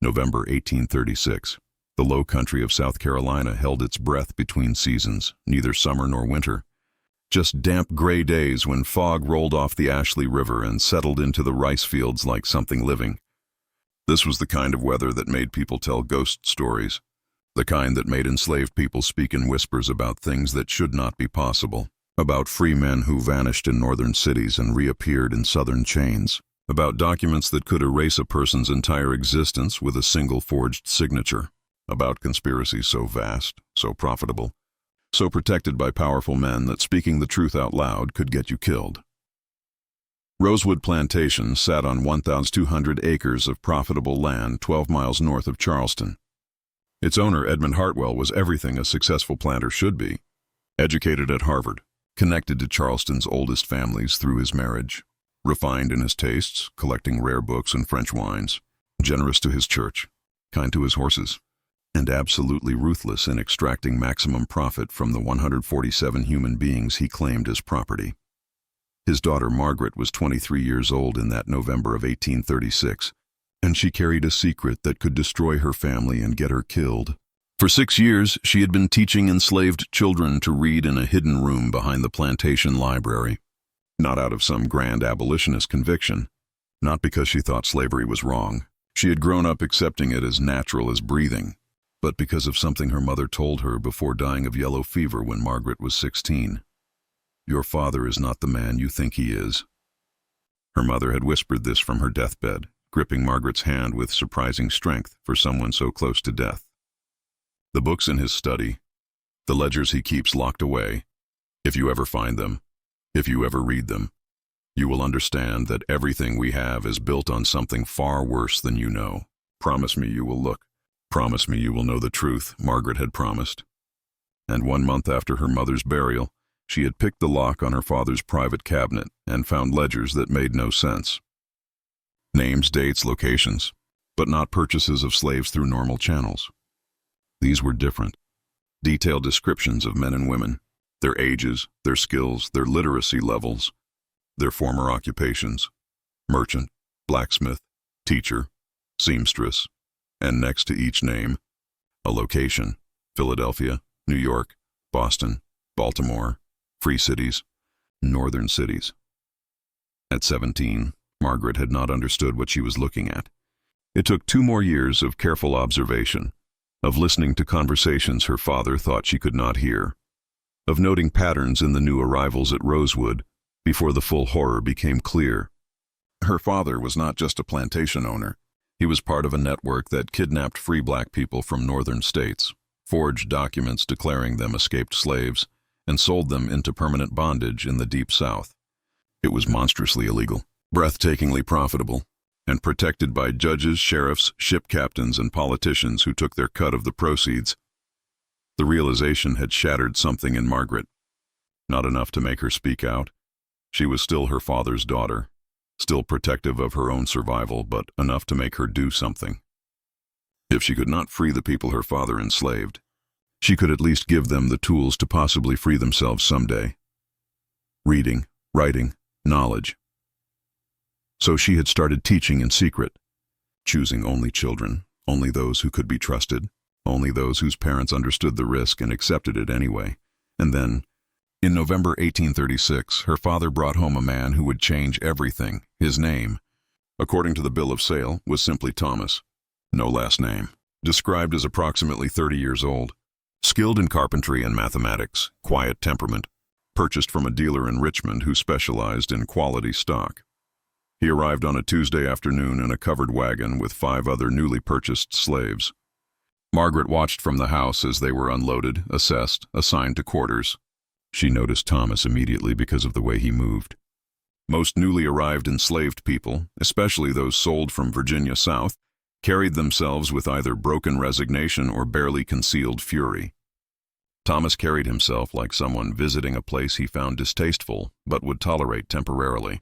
November 1836. The low country of South Carolina held its breath between seasons, neither summer nor winter. Just damp gray days when fog rolled off the Ashley River and settled into the rice fields like something living. This was the kind of weather that made people tell ghost stories, the kind that made enslaved people speak in whispers about things that should not be possible, about free men who vanished in northern cities and reappeared in southern chains, about documents that could erase a person's entire existence with a single forged signature, about conspiracies so vast, so profitable, so protected by powerful men that speaking the truth out loud could get you killed. Rosewood Plantation sat on 1,200 acres of profitable land 12 miles north of Charleston. Its owner, Margaret Hartwell, was everything a successful planter should be. Educated at Harvard, connected to Charleston's oldest families through his marriage, refined in his tastes, collecting rare books and French wines, generous to his church, kind to his horses, and absolutely ruthless in extracting maximum profit from the 147 human beings he claimed as property. His daughter Margaret was 23 years old in that November of 1836, and she carried a secret that could destroy her family and get her killed. For 6 years, she had been teaching enslaved children to read in a hidden room behind the plantation library, not out of some grand abolitionist conviction, not because she thought slavery was wrong. She had grown up accepting it as natural as breathing, but because of something her mother told her before dying of yellow fever when Margaret was 16. "Your father is not the man you think he is." Her mother had whispered this from her deathbed, gripping Margaret's hand with surprising strength for someone so close to death. The books in his study, the ledgers he keeps locked away, if you ever find them, if you ever read them, you will understand that everything we have is built on something far worse than you know. Promise me you will look. Promise me you will know the truth, Margaret had promised. And 1 month after her mother's burial, she had picked the lock on her father's private cabinet and found ledgers that made no sense. Names, dates, locations, but not purchases of slaves through normal channels. These were different. Detailed descriptions of men and women, their ages, their skills, their literacy levels, their former occupations, merchant, blacksmith, teacher, seamstress, and next to each name, a location: Philadelphia, New York, Boston, Baltimore, free cities, northern cities. At 17, Margaret had not understood what she was looking at. It took 2 more years of careful observation, of listening to conversations her father thought she could not hear, of noting patterns in the new arrivals at Rosewood before the full horror became clear. Her father was not just a plantation owner. He was part of a network that kidnapped free black people from northern states, forged documents declaring them escaped slaves, and sold them into permanent bondage in the Deep South. It was monstrously illegal, breathtakingly profitable, and protected by judges, sheriffs, ship captains, and politicians who took their cut of the proceeds. The realization had shattered something in Margaret. Not enough to make her speak out. She was still her father's daughter, still protective of her own survival, but enough to make her do something. If she could not free the people her father enslaved, she could at least give them the tools to possibly free themselves someday. Reading, writing, knowledge. So she had started teaching in secret, choosing only children, only those who could be trusted, only those whose parents understood the risk and accepted it anyway. And then, in November 1836, her father brought home a man who would change everything. His name, according to the bill of sale, was simply Thomas. No last name. Described as approximately 30 years old. Skilled in carpentry and mathematics, quiet temperament. Purchased from a dealer in Richmond who specialized in quality stock. He arrived on a Tuesday afternoon in a covered wagon with 5 other newly purchased slaves. Margaret watched from the house as they were unloaded, assessed, assigned to quarters. She noticed Thomas immediately because of the way he moved. Most newly arrived enslaved people, especially those sold from Virginia South, carried themselves with either broken resignation or barely concealed fury. Thomas carried himself like someone visiting a place he found distasteful but would tolerate temporarily.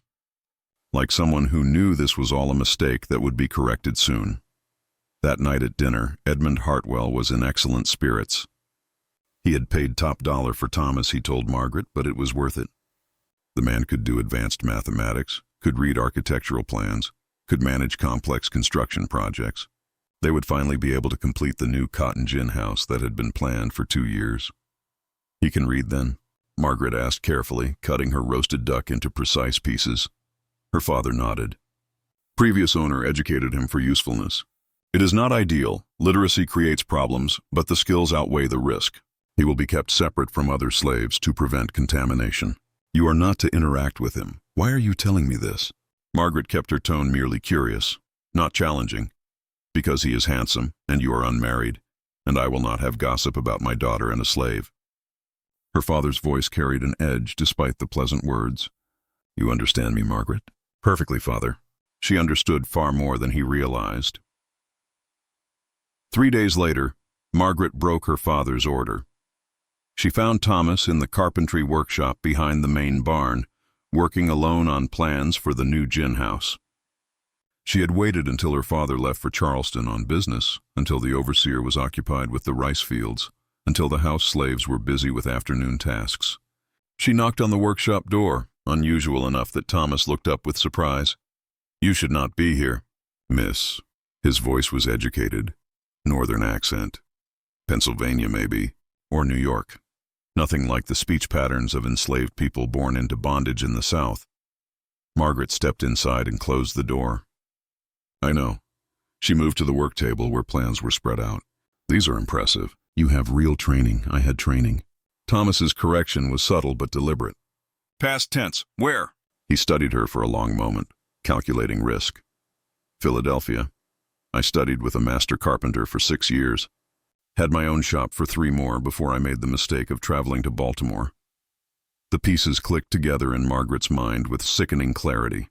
Like someone who knew this was all a mistake that would be corrected soon. That night at dinner, Margaret Hartwell was in excellent spirits. He had paid top dollar for Thomas, he told Margaret, but it was worth it. The man could do advanced mathematics, could read architectural plans, could manage complex construction projects. They would finally be able to complete the new cotton gin house that had been planned for 2 years. "He can read then?" Margaret asked carefully, cutting her roasted duck into precise pieces. Her father nodded. Previous owner educated him for usefulness. "It is not ideal. Literacy creates problems, but the skills outweigh the risk. He will be kept separate from other slaves to prevent contamination. You are not to interact with him. Why are you telling me this?" Margaret kept her tone merely curious, not challenging. "Because he is handsome, and you are unmarried, and I will not have gossip about my daughter and a slave." Her father's voice carried an edge despite the pleasant words. "You understand me, Margaret?" "Perfectly, father." She understood far more than he realized. 3 days later, Margaret broke her father's order. She found Thomas in the carpentry workshop behind the main barn, working alone on plans for the new gin house. She had waited until her father left for Charleston on business, until the overseer was occupied with the rice fields, until the house slaves were busy with afternoon tasks. She knocked on the workshop door, unusual enough that Thomas looked up with surprise. "You should not be here, miss." His voice was educated, northern accent. "Pennsylvania, maybe, or New York. Nothing like the speech patterns of enslaved people born into bondage in the South." Margaret stepped inside and closed the door. "I know." She moved to the work table where plans were spread out. "These are impressive. You have real training. I had training." Thomas's correction was subtle but deliberate. "Past tense. Where?" He studied her for a long moment, calculating risk. "Philadelphia. I studied with a master carpenter for 6 years. Had my own shop for 3 more before I made the mistake of traveling to Baltimore." The pieces clicked together in Margaret's mind with sickening clarity.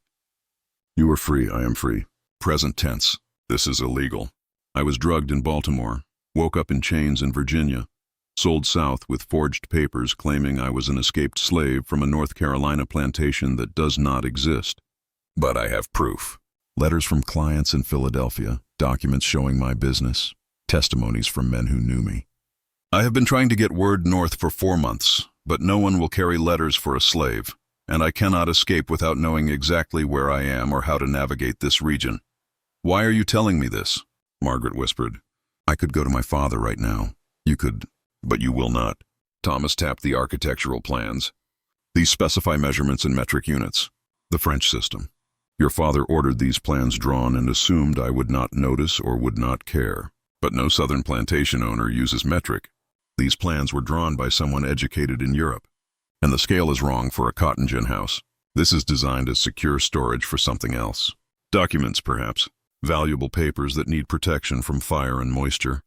"You are free. I am free. Present tense. This is illegal. I was drugged in Baltimore, woke up in chains in Virginia, sold south with forged papers claiming I was an escaped slave from a North Carolina plantation that does not exist. But I have proof. Letters from clients in Philadelphia, documents showing my business, testimonies from men who knew me. I have been trying to get word north for 4 months, but no one will carry letters for a slave, and I cannot escape without knowing exactly where I am or how to navigate this region." "Why are you telling me this?" Margaret whispered. "I could go to my father right now. You could, but you will not." Thomas tapped the architectural plans. "These specify measurements in metric units. The French system. Your father ordered these plans drawn and assumed I would not notice or would not care. But no southern plantation owner uses metric. These plans were drawn by someone educated in Europe. And the scale is wrong for a cotton gin house. This is designed as secure storage for something else. Documents, perhaps. Valuable papers that need protection from fire and moisture."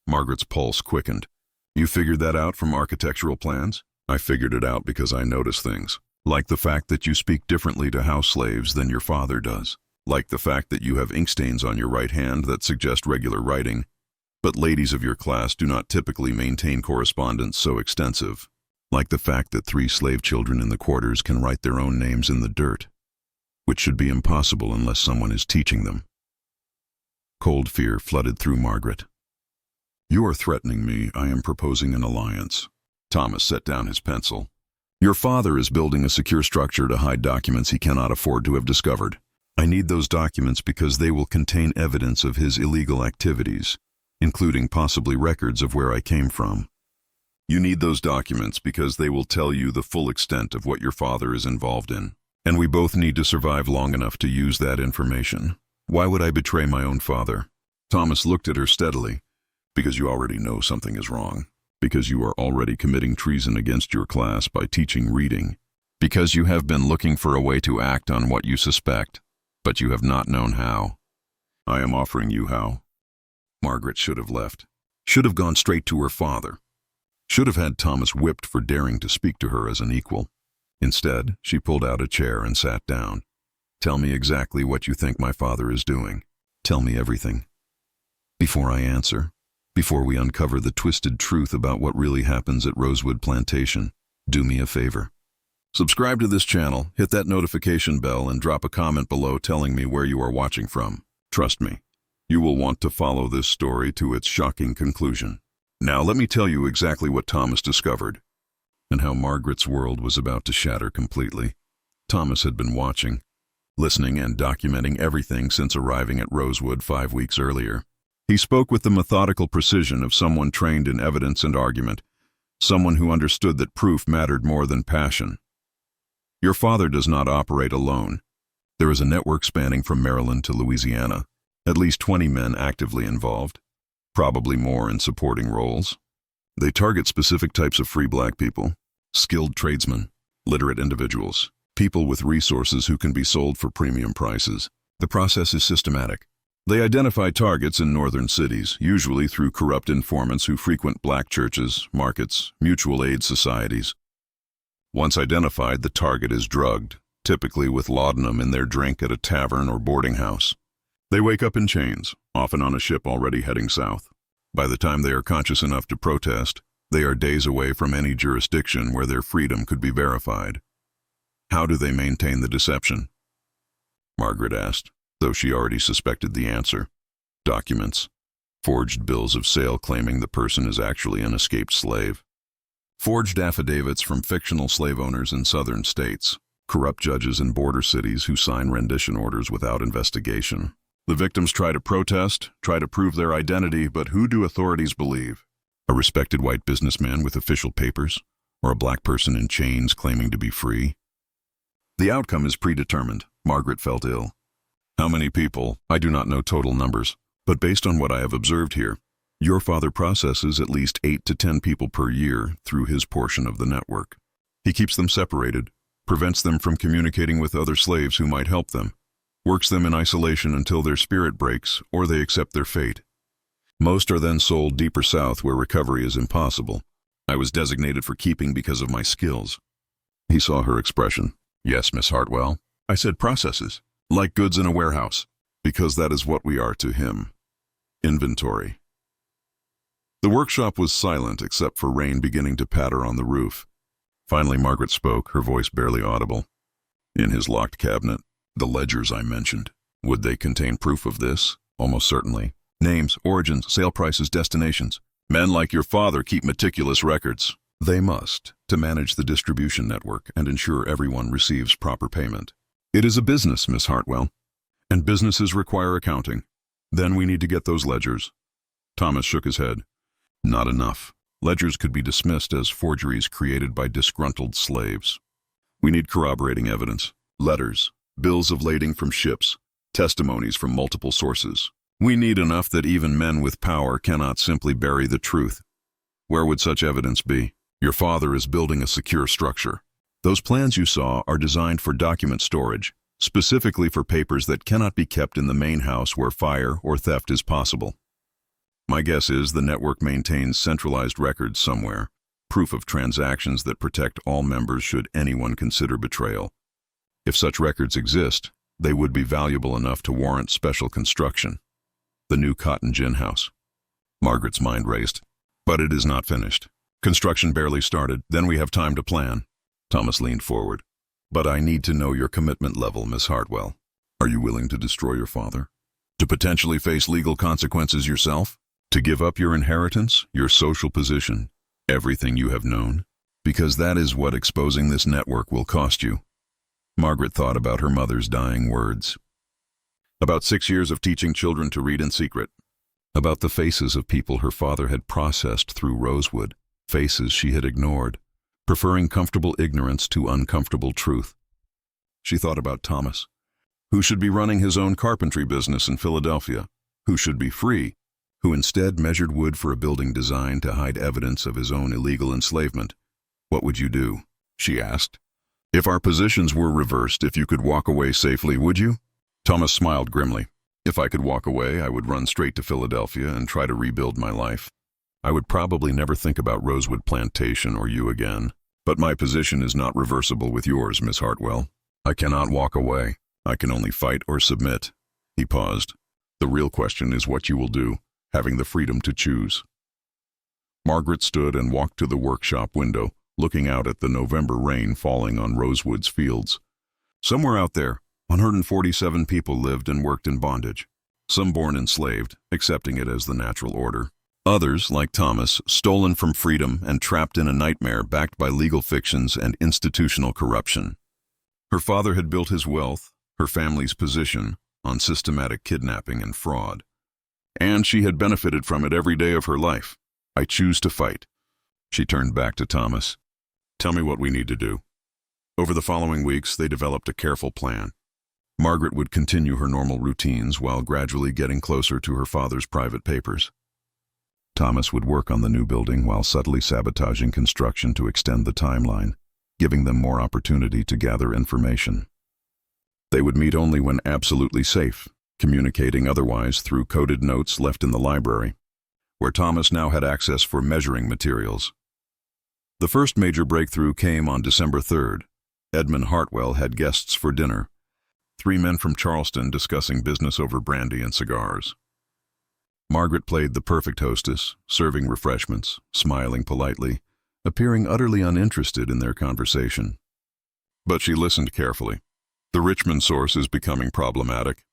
Margaret's pulse quickened. "You figured that out from architectural plans?" "I figured it out because I notice things. Like the fact that you speak differently to house slaves than your father does. Like the fact that you have ink stains on your right hand that suggest regular writing. But ladies of your class do not typically maintain correspondence so extensive. Like the fact that 3 slave children in the quarters can write their own names in the dirt, which should be impossible unless someone is teaching them." Cold fear flooded through Margaret. "You are threatening me. I am proposing an alliance." Thomas set down his pencil. "Your father is building a secure structure to hide documents he cannot afford to have discovered. I need those documents because they will contain evidence of his illegal activities, including possibly records of where I came from. You need those documents because they will tell you the full extent of what your father is involved in. And we both need to survive long enough to use that information. Why would I betray my own father?" Thomas looked at her steadily. "Because you already know something is wrong. Because you are already committing treason against your class by teaching reading. Because you have been looking for a way to act on what you suspect, but you have not known how. I am offering you how." Margaret should have left. Should have gone straight to her father. Should have had Thomas whipped for daring to speak to her as an equal. Instead, she pulled out a chair and sat down. "Tell me exactly what you think my father is doing. Tell me everything. Before I answer, before we uncover the twisted truth about what really happens at Rosewood Plantation, do me a favor. Subscribe to this channel, hit that notification bell, and drop a comment below telling me where you are watching from. Trust me, you will want to follow this story to its shocking conclusion. Now let me tell you exactly what Thomas discovered, and how Margaret's world was about to shatter completely. Thomas had been watching, listening and documenting everything since arriving at Rosewood 5 weeks earlier. He spoke with the methodical precision of someone trained in evidence and argument, someone who understood that proof mattered more than passion. Your father does not operate alone. There is a network spanning from Maryland to Louisiana, at least 20 men actively involved, probably more in supporting roles. They target specific types of free black people, skilled tradesmen, literate individuals, people with resources who can be sold for premium prices. The process is systematic. They identify targets in northern cities, usually through corrupt informants who frequent black churches, markets, mutual aid societies. Once identified, the target is drugged, typically with laudanum in their drink at a tavern or boarding house. They wake up in chains, often on a ship already heading south. By the time they are conscious enough to protest, they are days away from any jurisdiction where their freedom could be verified. How do they maintain the deception? Margaret asked, though she already suspected the answer. Documents. Forged bills of sale claiming the person is actually an escaped slave. Forged affidavits from fictional slave owners in southern states. Corrupt judges in border cities who sign rendition orders without investigation. The victims try to protest, try to prove their identity, but who do authorities believe? A respected white businessman with official papers, or a black person in chains claiming to be free? The outcome is predetermined. Margaret felt ill. How many people? I do not know total numbers, but based on what I have observed here, your father processes at least 8 to 10 people per year through his portion of the network. He keeps them separated, prevents them from communicating with other slaves who might help them, works them in isolation until their spirit breaks or they accept their fate. Most are then sold deeper south where recovery is impossible. I was designated for keeping because of my skills. He saw her expression. Yes, Miss Hartwell. I said processes, like goods in a warehouse, because that is what we are to him. Inventory. The workshop was silent except for rain beginning to patter on the roof. Finally, Margaret spoke, her voice barely audible. In his locked cabinet, the ledgers I mentioned. Would they contain proof of this? Almost certainly. Names, origins, sale prices, destinations. Men like your father keep meticulous records. They must, to manage the distribution network and ensure everyone receives proper payment. It is a business, Miss Hartwell, and businesses require accounting. Then we need to get those ledgers. Thomas shook his head. Not enough. Ledgers could be dismissed as forgeries created by disgruntled slaves. We need corroborating evidence, letters, bills of lading from ships, testimonies from multiple sources. We need enough that even men with power cannot simply bury the truth. Where would such evidence be? Your father is building a secure structure. Those plans you saw are designed for document storage, specifically for papers that cannot be kept in the main house where fire or theft is possible. My guess is the network maintains centralized records somewhere, proof of transactions that protect all members should anyone consider betrayal. If such records exist, they would be valuable enough to warrant special construction. The new cotton gin house. Margaret's mind raced. But it is not finished. Construction barely started, then we have time to plan. Thomas leaned forward. But I need to know your commitment level, Miss Hartwell. Are you willing to destroy your father? To potentially face legal consequences yourself? To give up your inheritance, your social position, everything you have known? Because that is what exposing this network will cost you. Margaret thought about her mother's dying words. About 6 years of teaching children to read in secret. About the faces of people her father had processed through Rosewood, faces she had ignored, preferring comfortable ignorance to uncomfortable truth. She thought about Thomas, who should be running his own carpentry business in Philadelphia, who should be free, who instead measured wood for a building designed to hide evidence of his own illegal enslavement. What would you do? She asked. If our positions were reversed, if you could walk away safely, would you? Thomas smiled grimly. If I could walk away, I would run straight to Philadelphia and try to rebuild my life. I would probably never think about Rosewood Plantation or you again. But my position is not reversible with yours, Miss Hartwell. I cannot walk away. I can only fight or submit. He paused. The real question is what you will do, having the freedom to choose. Margaret stood and walked to the workshop window, looking out at the November rain falling on Rosewood's fields. Somewhere out there, 147 people lived and worked in bondage. Some born enslaved, accepting it as the natural order. Others, like Thomas, stolen from freedom and trapped in a nightmare backed by legal fictions and institutional corruption. Her father had built his wealth, her family's position, on systematic kidnapping and fraud. And she had benefited from it every day of her life. I choose to fight. She turned back to Thomas. Tell me what we need to do. Over the following weeks, they developed a careful plan. Margaret would continue her normal routines while gradually getting closer to her father's private papers. Thomas would work on the new building while subtly sabotaging construction to extend the timeline, giving them more opportunity to gather information. They would meet only when absolutely safe, communicating otherwise through coded notes left in the library, where Thomas now had access for measuring materials. The first major breakthrough came on December 3rd. Edmund Hartwell had guests for dinner. 3 men from Charleston discussing business over brandy and cigars. Margaret played the perfect hostess, serving refreshments, smiling politely, appearing utterly uninterested in their conversation. But she listened carefully. The Richmond source is becoming problematic.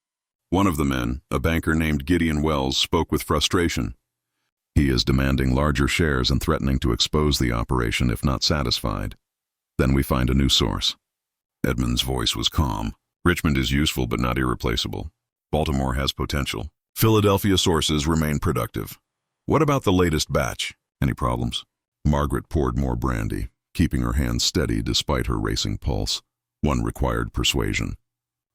One of the men, a banker named Gideon Wells, spoke with frustration. He is demanding larger shares and threatening to expose the operation if not satisfied. Then we find a new source. Edmund's voice was calm. Richmond is useful but not irreplaceable. Baltimore has potential. Philadelphia sources remain productive. What about the latest batch? Any problems? Margaret poured more brandy, keeping her hands steady despite her racing pulse. One required persuasion.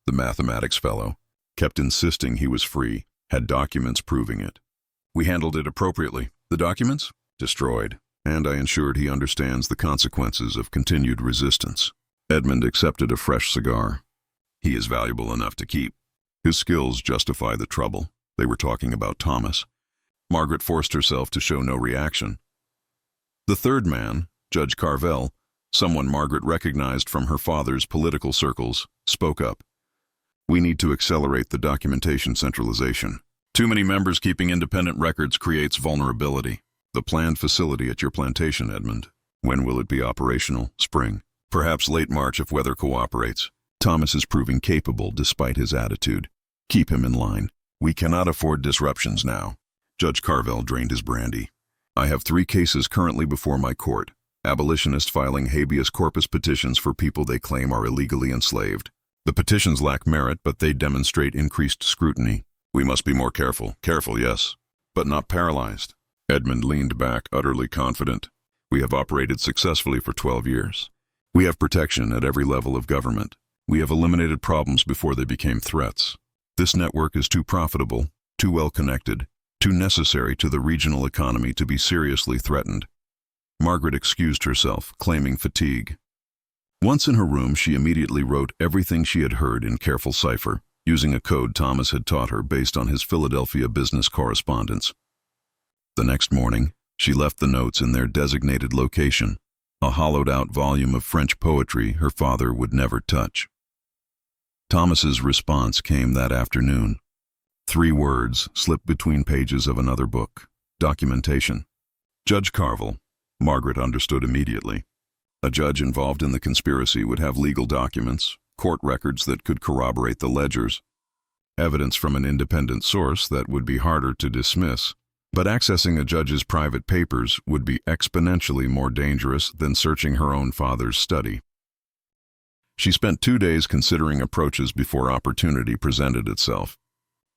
The mathematics fellow kept insisting he was free, had documents proving it. We handled it appropriately. The documents? Destroyed. And I ensured he understands the consequences of continued resistance. Edmund accepted a fresh cigar. He is valuable enough to keep. His skills justify the trouble. They were talking about Thomas. Margaret forced herself to show no reaction. The third man, Judge Carvel, someone Margaret recognized from her father's political circles, spoke up. We need to accelerate the documentation centralization. Too many members keeping independent records creates vulnerability. The planned facility at your plantation, Edmund. When will it be operational? Spring. Perhaps late March if weather cooperates. Thomas is proving capable despite his attitude. Keep him in line. We cannot afford disruptions now. Judge Carvel drained his brandy. I have 3 cases currently before my court. Abolitionists filing habeas corpus petitions for people they claim are illegally enslaved. The petitions lack merit, but they demonstrate increased scrutiny. We must be more careful. Careful, yes, but not paralyzed. Edmund leaned back, utterly confident. We have operated successfully for 12 years. We have protection at every level of government. We have eliminated problems before they became threats. This network is too profitable, too well connected, too necessary to the regional economy to be seriously threatened. Margaret excused herself, claiming fatigue. Once in her room, she immediately wrote everything she had heard in careful cipher, using a code Thomas had taught her based on his Philadelphia business correspondence. The next morning, she left the notes in their designated location, a hollowed-out volume of French poetry her father would never touch. Thomas's response came that afternoon. 3 words slipped between pages of another book. Documentation. Judge Carvel. Margaret understood immediately. A judge involved in the conspiracy would have legal documents, court records that could corroborate the ledgers, evidence from an independent source that would be harder to dismiss. But accessing a judge's private papers would be exponentially more dangerous than searching her own father's study. She spent 2 days considering approaches before opportunity presented itself.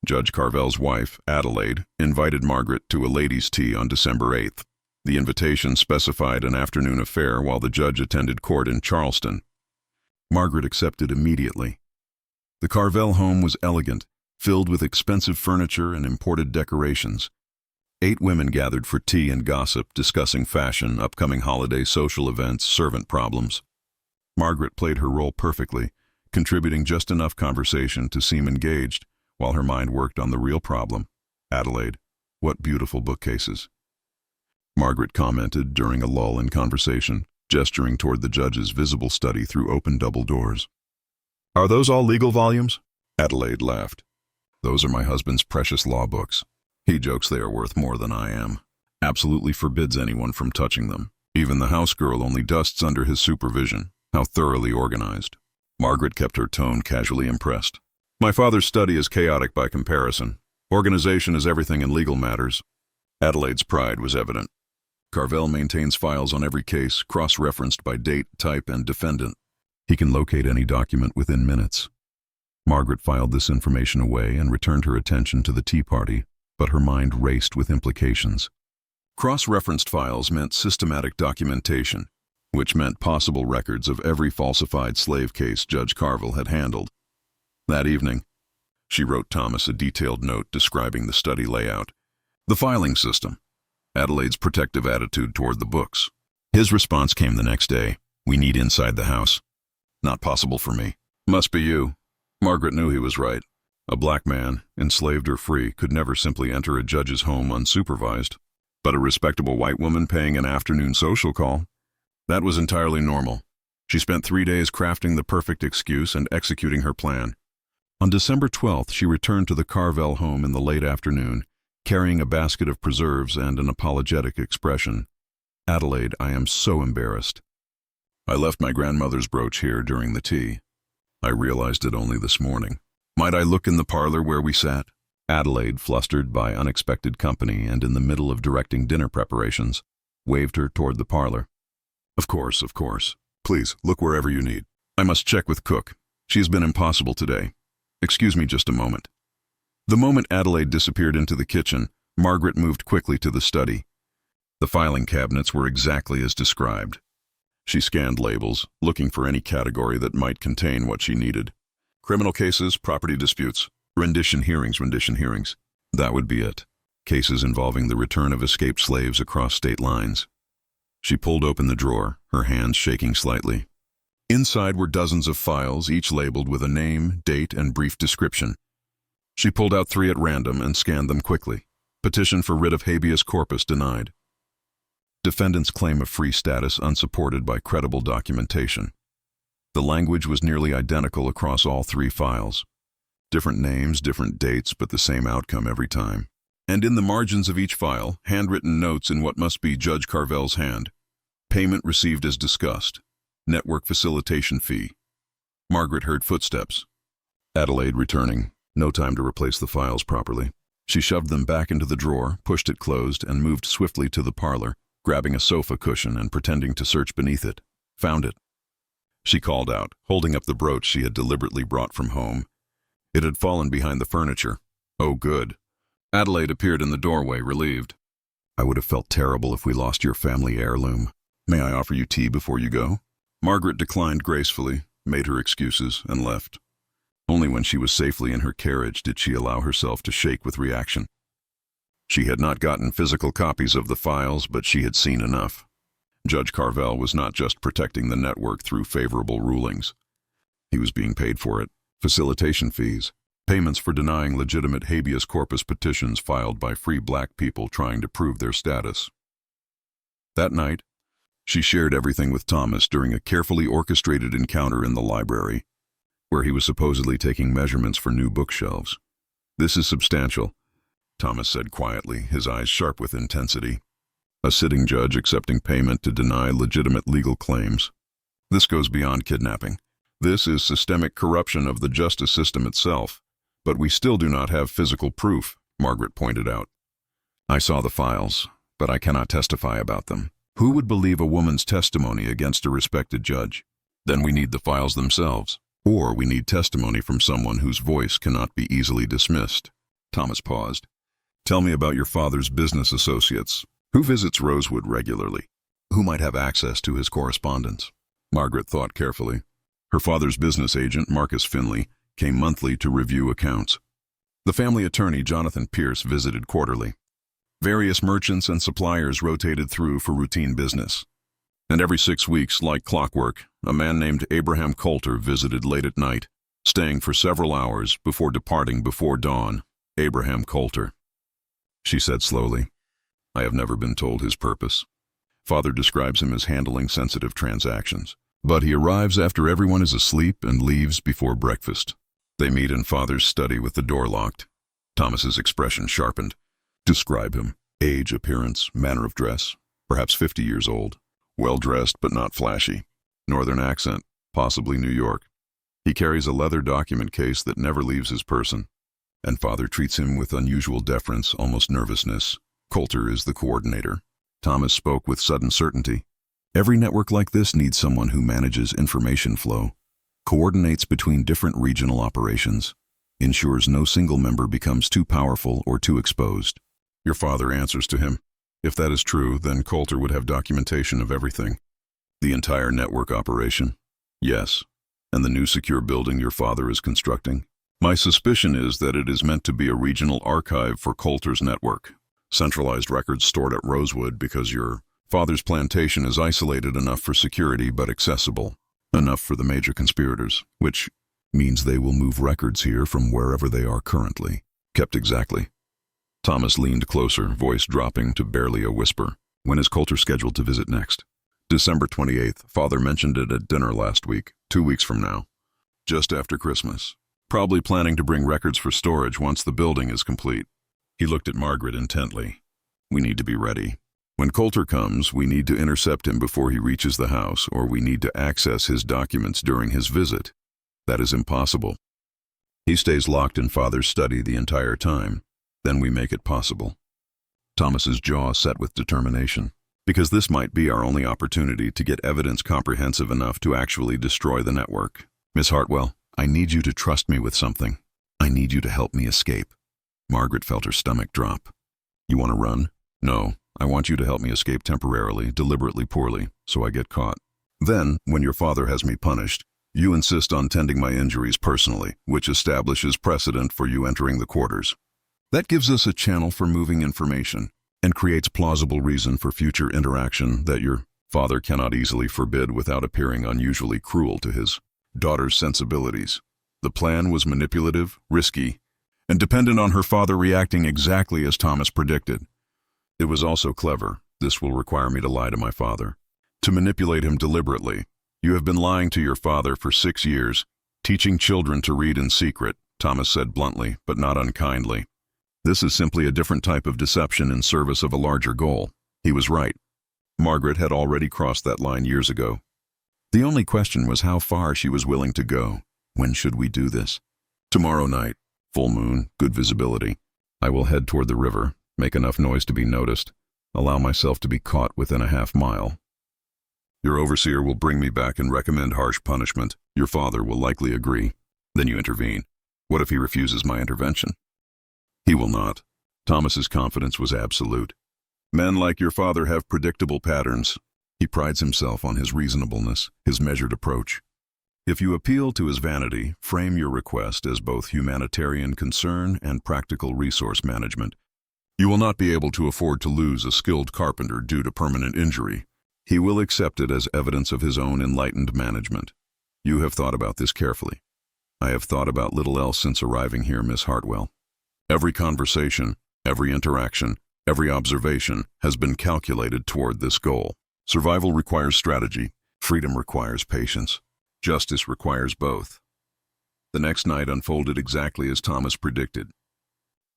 Judge Carvel's wife, Adelaide, invited Margaret to a ladies' tea on December 8th. The invitation specified an afternoon affair while the judge attended court in Charleston. Margaret accepted immediately. The Carvel home was elegant, filled with expensive furniture and imported decorations. 8 women gathered for tea and gossip, discussing fashion, upcoming holiday social events, servant problems. Margaret played her role perfectly, contributing just enough conversation to seem engaged, while her mind worked on the real problem. Adelaide, what beautiful bookcases. Margaret commented during a lull in conversation, gesturing toward the judge's visible study through open double doors. Are those all legal volumes? Adelaide laughed. Those are my husband's precious law books. He jokes they are worth more than I am. Absolutely forbids anyone from touching them. Even the house girl only dusts under his supervision. How thoroughly organized. Margaret kept her tone casually impressed. My father's study is chaotic by comparison. Organization is everything in legal matters. Adelaide's pride was evident. Carvel maintains files on every case, cross-referenced by date, type, and defendant. He can locate any document within minutes. Margaret filed this information away and returned her attention to the tea party, but her mind raced with implications. Cross-referenced files meant systematic documentation, which meant possible records of every falsified slave case Judge Carville had handled. That evening, she wrote Thomas a detailed note describing the study layout, the filing system, Adelaide's protective attitude toward the books. His response came the next day. "We need inside the house." "Not possible for me." "Must be you." Margaret knew he was right. A black man, enslaved or free, could never simply enter a judge's home unsupervised. But a respectable white woman paying an afternoon social call, that was entirely normal. She spent 3 days crafting the perfect excuse and executing her plan. On December 12th, she returned to the Carville home in the late afternoon, carrying a basket of preserves and an apologetic expression. "Adelaide, I am so embarrassed. I left my grandmother's brooch here during the tea. I realized it only this morning. Might I look in the parlor where we sat?" Adelaide, flustered by unexpected company and in the middle of directing dinner preparations, waved her toward the parlor. Of course. Please, look wherever you need. I must check with Cook. She has been impossible today. Excuse me just a moment." The moment Adelaide disappeared into the kitchen, Margaret moved quickly to the study. The filing cabinets were exactly as described. She scanned labels, looking for any category that might contain what she needed. Criminal cases, property disputes, rendition hearings. That would be it. Cases involving the return of escaped slaves across state lines. She pulled open the drawer, her hands shaking slightly. Inside were dozens of files, each labeled with a name, date, and brief description. She pulled out 3 at random and scanned them quickly. Petition for writ of habeas corpus denied. Defendant's claim of free status unsupported by credible documentation. The language was nearly identical across all 3 files. Different names, different dates, but the same outcome every time. And in the margins of each file, handwritten notes in what must be Judge Carville's hand. Payment received as discussed. Network facilitation fee. Margaret heard footsteps. Adelaide returning. No time to replace the files properly. She shoved them back into the drawer, pushed it closed, and moved swiftly to the parlor, grabbing a sofa cushion and pretending to search beneath it. Found it. She called out, holding up the brooch she had deliberately brought from home. It had fallen behind the furniture. Oh, good. Adelaide appeared in the doorway, relieved. "I would have felt terrible if we lost your family heirloom. May I offer you tea before you go?" Margaret declined gracefully, made her excuses, and left. Only when she was safely in her carriage did she allow herself to shake with reaction. She had not gotten physical copies of the files, but she had seen enough. Judge Carville was not just protecting the network through favorable rulings. He was being paid for it. Facilitation fees, payments for denying legitimate habeas corpus petitions filed by free black people trying to prove their status. That night, she shared everything with Thomas during a carefully orchestrated encounter in the library, where he was supposedly taking measurements for new bookshelves. "This is substantial," Thomas said quietly, his eyes sharp with intensity. "A sitting judge accepting payment to deny legitimate legal claims. This goes beyond kidnapping. This is systemic corruption of the justice system itself. But we still do not have physical proof," Margaret pointed out. "I saw the files, but I cannot testify about them. Who would believe a woman's testimony against a respected judge? Then we need the files themselves. Or we need testimony from someone whose voice cannot be easily dismissed." Thomas paused. "Tell me about your father's business associates. Who visits Rosewood regularly? Who might have access to his correspondence?" Margaret thought carefully. Her father's business agent, Marcus Finley, came monthly to review accounts. The family attorney, Jonathan Pierce, visited quarterly. Various merchants and suppliers rotated through for routine business. And every 6 weeks, like clockwork, a man named Abraham Coulter visited late at night, staying for several hours before departing before dawn. Abraham Coulter. She said slowly, "I have never been told his purpose. Father describes him as handling sensitive transactions. But he arrives after everyone is asleep and leaves before breakfast. They meet in Father's study with the door locked." Thomas's expression sharpened. "Describe him. Age, appearance, manner of dress. Perhaps 50 years old. Well-dressed but not flashy. Northern accent, possibly New York. He carries a leather document case that never leaves his person. And Father treats him with unusual deference, almost nervousness. Coulter is the coordinator." Thomas spoke with sudden certainty. "Every network like this needs someone who manages information flow, coordinates between different regional operations, ensures no single member becomes too powerful or too exposed. Your father answers to him. If that is true, then Coulter would have documentation of everything. The entire network operation? Yes. And the new secure building your father is constructing? My suspicion is that it is meant to be a regional archive for Coulter's network. Centralized records stored at Rosewood because your father's plantation is isolated enough for security but accessible enough for the major conspirators, which means they will move records here from wherever they are currently. Kept exactly. Thomas leaned closer, voice dropping to barely a whisper. When is Coulter scheduled to visit next? December 28th. Father mentioned it at dinner last week, 2 weeks from now. Just after Christmas. Probably planning to bring records for storage once the building is complete. He looked at Margaret intently. We need to be ready. When Coulter comes, we need to intercept him before he reaches the house, or we need to access his documents during his visit. That is impossible. He stays locked in Father's study the entire time. Then we make it possible. Thomas's jaw set with determination, because this might be our only opportunity to get evidence comprehensive enough to actually destroy the network. Miss Hartwell, I need you to trust me with something. I need you to help me escape. Margaret felt her stomach drop. You want to run? No, I want you to help me escape temporarily, deliberately poorly, so I get caught. Then, when your father has me punished, you insist on tending my injuries personally, which establishes precedent for you entering the quarters. That gives us a channel for moving information and creates plausible reason for future interaction that your father cannot easily forbid without appearing unusually cruel to his daughter's sensibilities. The plan was manipulative, risky, and dependent on her father reacting exactly as Thomas predicted. It was also clever. This will require me to lie to my father. To manipulate him deliberately. You have been lying to your father for 6 years, teaching children to read in secret, Thomas said bluntly, but not unkindly. This is simply a different type of deception in service of a larger goal. He was right. Margaret had already crossed that line years ago. The only question was how far she was willing to go. When should we do this? Tomorrow night. Full moon, good visibility. I will head toward the river, make enough noise to be noticed, allow myself to be caught within a half mile. Your overseer will bring me back and recommend harsh punishment. Your father will likely agree. Then you intervene. What if he refuses my intervention? He will not. Thomas's confidence was absolute. Men like your father have predictable patterns. He prides himself on his reasonableness, his measured approach. If you appeal to his vanity, frame your request as both humanitarian concern and practical resource management. You will not be able to afford to lose a skilled carpenter due to permanent injury. He will accept it as evidence of his own enlightened management. You have thought about this carefully. I have thought about little else since arriving here, Miss Hartwell. Every conversation, every interaction, every observation has been calculated toward this goal. Survival requires strategy. Freedom requires patience. Justice requires both. The next night unfolded exactly as Thomas predicted.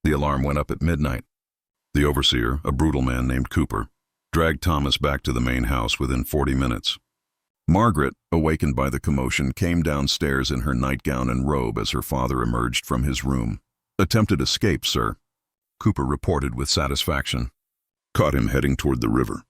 The alarm went up at midnight. The overseer, a brutal man named Coulter, dragged Thomas back to the main house within 40 minutes. Margaret, awakened by the commotion, came downstairs in her nightgown and robe as her father emerged from his room. Attempted escape, sir, Coulter reported with satisfaction. Caught him heading toward the river.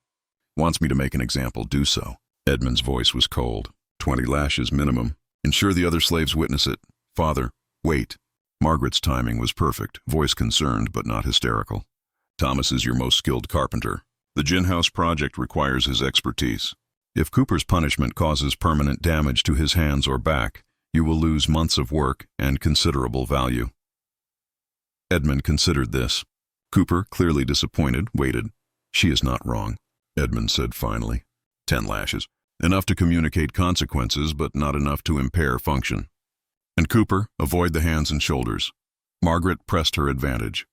Wants me to make an example, do so. Edmund's voice was cold. 20 lashes minimum. Ensure the other slaves witness it. Father, wait. Margaret's timing was perfect, voice concerned but not hysterical. Thomas is your most skilled carpenter. The gin house project requires his expertise. If Cooper's punishment causes permanent damage to his hands or back, you will lose months of work and considerable value. Edmund considered this. Coulter, clearly disappointed, waited. She is not wrong, Edmund said finally. 10 lashes. Enough to communicate consequences, but not enough to impair function. And Coulter, avoid the hands and shoulders. Margaret pressed her advantage.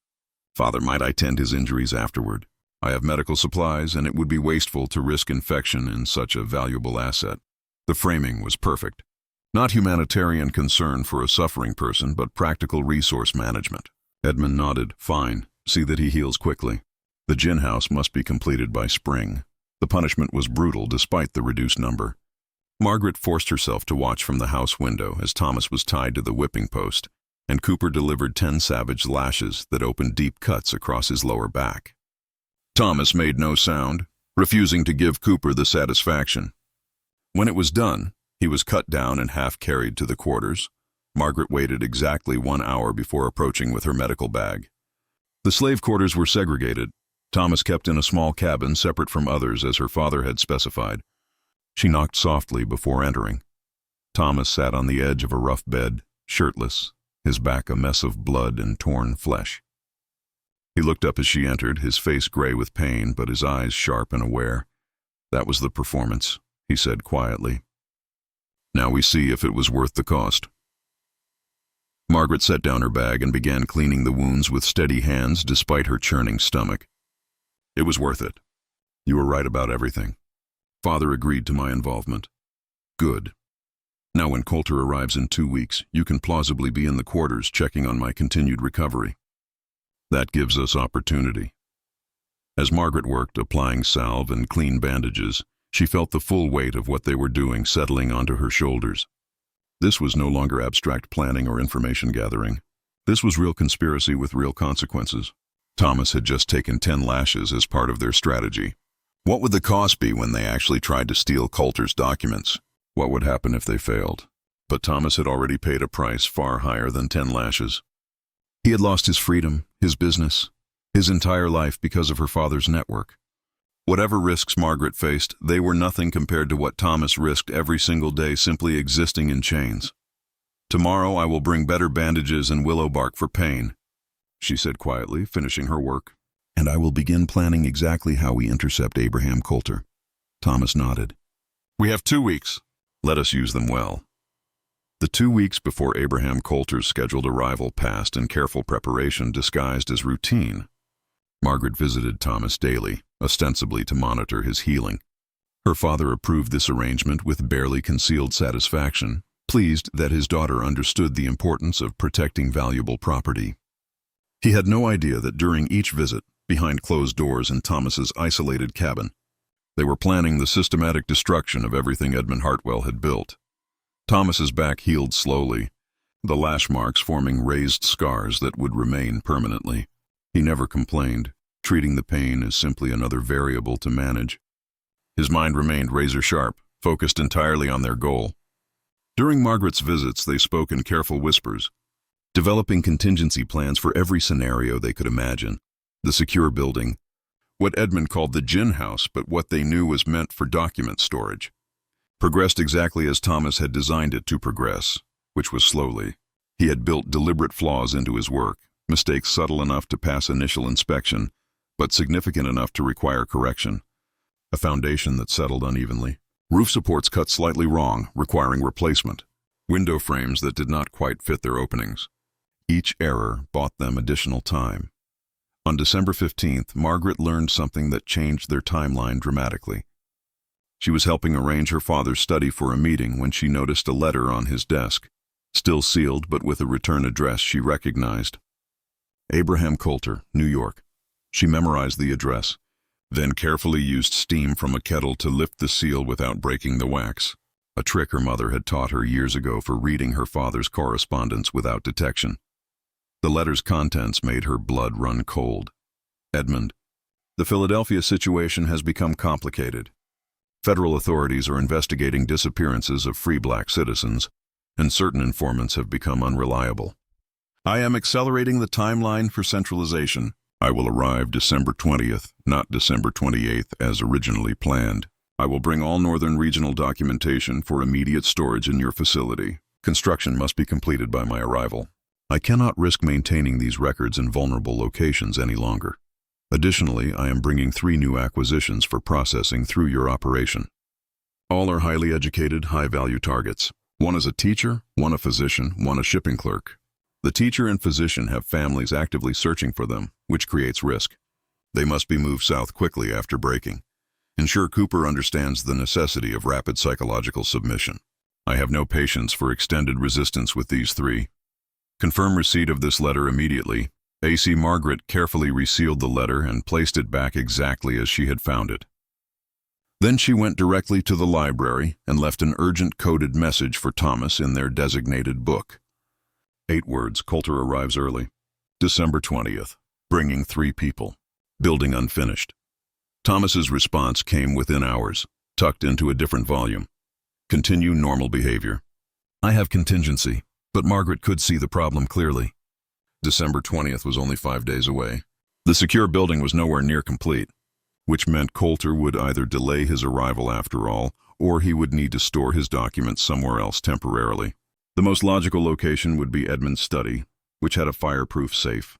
Father, might I tend his injuries afterward? I have medical supplies, and it would be wasteful to risk infection in such a valuable asset. The framing was perfect. Not humanitarian concern for a suffering person, but practical resource management. Edmund nodded. Fine. See that he heals quickly. The gin house must be completed by spring. The punishment was brutal despite the reduced number. Margaret forced herself to watch from the house window as Thomas was tied to the whipping post, and Coulter delivered 10 savage lashes that opened deep cuts across his lower back. Thomas made no sound, refusing to give Coulter the satisfaction. When it was done, he was cut down and half carried to the quarters. Margaret waited exactly 1 hour before approaching with her medical bag. The slave quarters were segregated. Thomas kept in a small cabin separate from others as her father had specified. She knocked softly before entering. Thomas sat on the edge of a rough bed, shirtless, his back a mess of blood and torn flesh. He looked up as she entered, his face gray with pain, but his eyes sharp and aware. "That was the performance," he said quietly. "Now we see if it was worth the cost." Margaret set down her bag and began cleaning the wounds with steady hands despite her churning stomach. "It was worth it. You were right about everything. Father agreed to my involvement." "Good. Now when Coulter arrives in 2 weeks, you can plausibly be in the quarters checking on my continued recovery. That gives us opportunity." As Margaret worked, applying salve and clean bandages, she felt the full weight of what they were doing settling onto her shoulders. This was no longer abstract planning or information gathering. This was real conspiracy with real consequences. Thomas had just taken 10 lashes as part of their strategy. What would the cost be when they actually tried to steal Coulter's documents? What would happen if they failed? But Thomas had already paid a price far higher than 10 lashes. He had lost his freedom, his business, his entire life because of her father's network. Whatever risks Margaret faced, they were nothing compared to what Thomas risked every single day simply existing in chains. "Tomorrow I will bring better bandages and willow bark for pain," she said quietly, finishing her work. "And I will begin planning exactly how we intercept Abraham Coulter." Thomas nodded. "We have 2 weeks. Let us use them well." The 2 weeks before Abraham Coulter's scheduled arrival passed in careful preparation disguised as routine. Margaret visited Thomas daily, ostensibly to monitor his healing. Her father approved this arrangement with barely concealed satisfaction, pleased that his daughter understood the importance of protecting valuable property. He had no idea that during each visit, behind closed doors in Thomas's isolated cabin, they were planning the systematic destruction of everything Edmund Hartwell had built. Thomas's back healed slowly, the lash marks forming raised scars that would remain permanently. He never complained, treating the pain as simply another variable to manage. His mind remained razor-sharp, focused entirely on their goal. During Margaret's visits, they spoke in careful whispers, developing contingency plans for every scenario they could imagine. The secure building, what Edmund called the gin house, but what they knew was meant for document storage, progressed exactly as Thomas had designed it to progress, which was slowly. He had built deliberate flaws into his work, mistakes subtle enough to pass initial inspection, but significant enough to require correction. A foundation that settled unevenly. Roof supports cut slightly wrong, requiring replacement. Window frames that did not quite fit their openings. Each error bought them additional time. On December 15th, Margaret learned something that changed their timeline dramatically. She was helping arrange her father's study for a meeting when she noticed a letter on his desk, still sealed but with a return address she recognized. Abraham Coulter, New York. She memorized the address, then carefully used steam from a kettle to lift the seal without breaking the wax, a trick her mother had taught her years ago for reading her father's correspondence without detection. The letter's contents made her blood run cold. Edmund, the Philadelphia situation has become complicated. Federal authorities are investigating disappearances of free black citizens, and certain informants have become unreliable. I am accelerating the timeline for centralization. I will arrive December 20th, not December 28th as originally planned. I will bring all Northern Regional documentation for immediate storage in your facility. Construction must be completed by my arrival. I cannot risk maintaining these records in vulnerable locations any longer. Additionally, I am bringing 3 new acquisitions for processing through your operation. All are highly educated, high-value targets. One is a teacher, one a physician, one a shipping clerk. The teacher and physician have families actively searching for them, which creates risk. They must be moved south quickly after breaking. Ensure Cooper understands the necessity of rapid psychological submission. I have no patience for extended resistance with these 3. Confirm receipt of this letter immediately. A.C. Margaret carefully resealed the letter and placed it back exactly as she had found it. Then she went directly to the library and left an urgent coded message for Thomas in their designated book. 8 words. Coulter arrives early. December 20th. Bringing 3 people. Building unfinished. Thomas's response came within hours, tucked into a different volume. Continue normal behavior. I have contingency, But Margaret could see the problem clearly. December 20th was only 5 days away. The secure building was nowhere near complete, which meant Coulter would either delay his arrival after all, or he would need to store his documents somewhere else temporarily. The most logical location would be Edmund's study, which had a fireproof safe.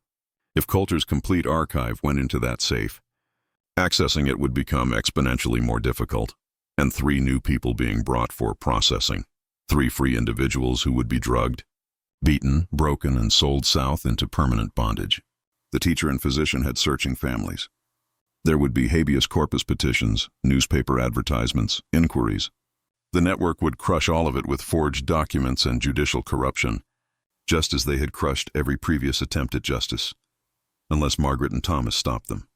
If Coulter's complete archive went into that safe, accessing it would become exponentially more difficult, and 3 new people being brought for processing. 3 free individuals who would be drugged, beaten, broken, and sold south into permanent bondage. The teacher and physician had searching families. There would be habeas corpus petitions, newspaper advertisements, inquiries. The network would crush all of it with forged documents and judicial corruption, just as they had crushed every previous attempt at justice, unless Margaret and Thomas stopped them.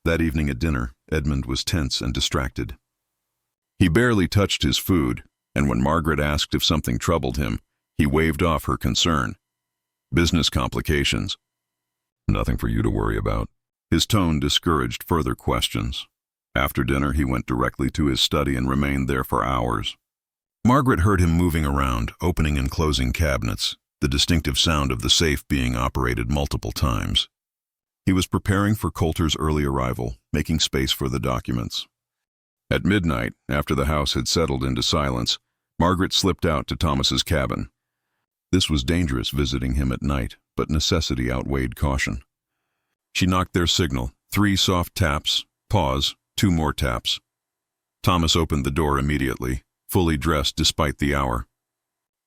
That evening at dinner, Edmund was tense and distracted. He barely touched his food, and when Margaret asked if something troubled him, he waved off her concern. Business complications. Nothing for you to worry about. His tone discouraged further questions. After dinner, he went directly to his study and remained there for hours. Margaret heard him moving around, opening and closing cabinets, the distinctive sound of the safe being operated multiple times. He was preparing for Coulter's early arrival, making space for the documents. At midnight, after the house had settled into silence, Margaret slipped out to Thomas's cabin. This was dangerous visiting him at night, but necessity outweighed caution. She knocked their signal, 3 soft taps, pause, 2 more taps. Thomas opened the door immediately, fully dressed despite the hour.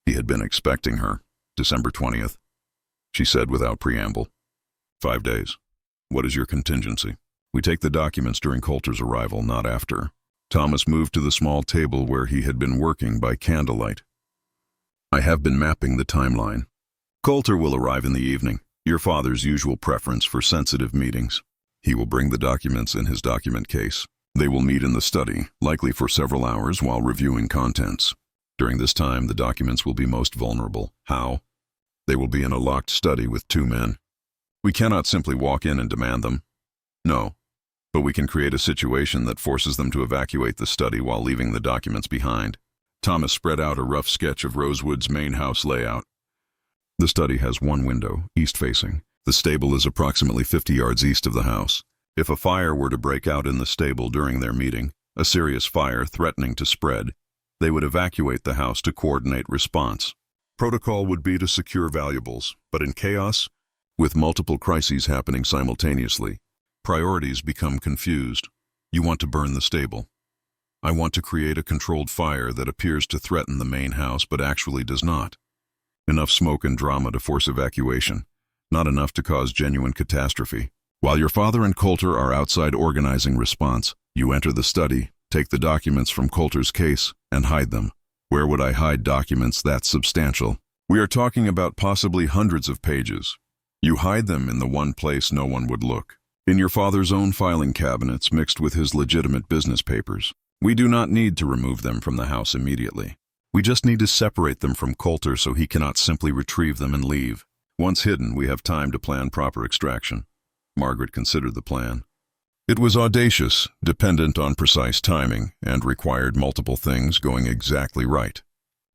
He had been expecting her. December 20th. She said without preamble. 5 days. What is your contingency? We take the documents during Coulter's arrival, not after. Thomas moved to the small table where he had been working by candlelight. I have been mapping the timeline. Coulter will arrive in the evening, your father's usual preference for sensitive meetings. He will bring the documents in his document case. They will meet in the study, likely for several hours while reviewing contents. During this time, the documents will be most vulnerable. How? They will be in a locked study with 2 men. We cannot simply walk in and demand them. No, but we can create a situation that forces them to evacuate the study while leaving the documents behind. Thomas spread out a rough sketch of Rosewood's main house layout. The study has 1 window, east-facing. The stable is approximately 50 yards east of the house. If a fire were to break out in the stable during their meeting, a serious fire threatening to spread, they would evacuate the house to coordinate response. Protocol would be to secure valuables, but in chaos, with multiple crises happening simultaneously, priorities become confused. You want to burn the stable. I want to create a controlled fire that appears to threaten the main house but actually does not. Enough smoke and drama to force evacuation, not enough to cause genuine catastrophe. While your father and Coulter are outside organizing response, you enter the study, take the documents from Coulter's case, and hide them. Where would I hide documents that substantial? We are talking about possibly hundreds of pages. You hide them in the one place no one would look. In your father's own filing cabinets mixed with his legitimate business papers. We do not need to remove them from the house immediately. We just need to separate them from Coulter so he cannot simply retrieve them and leave. Once hidden, we have time to plan proper extraction. Margaret considered the plan. It was audacious, dependent on precise timing, and required multiple things going exactly right.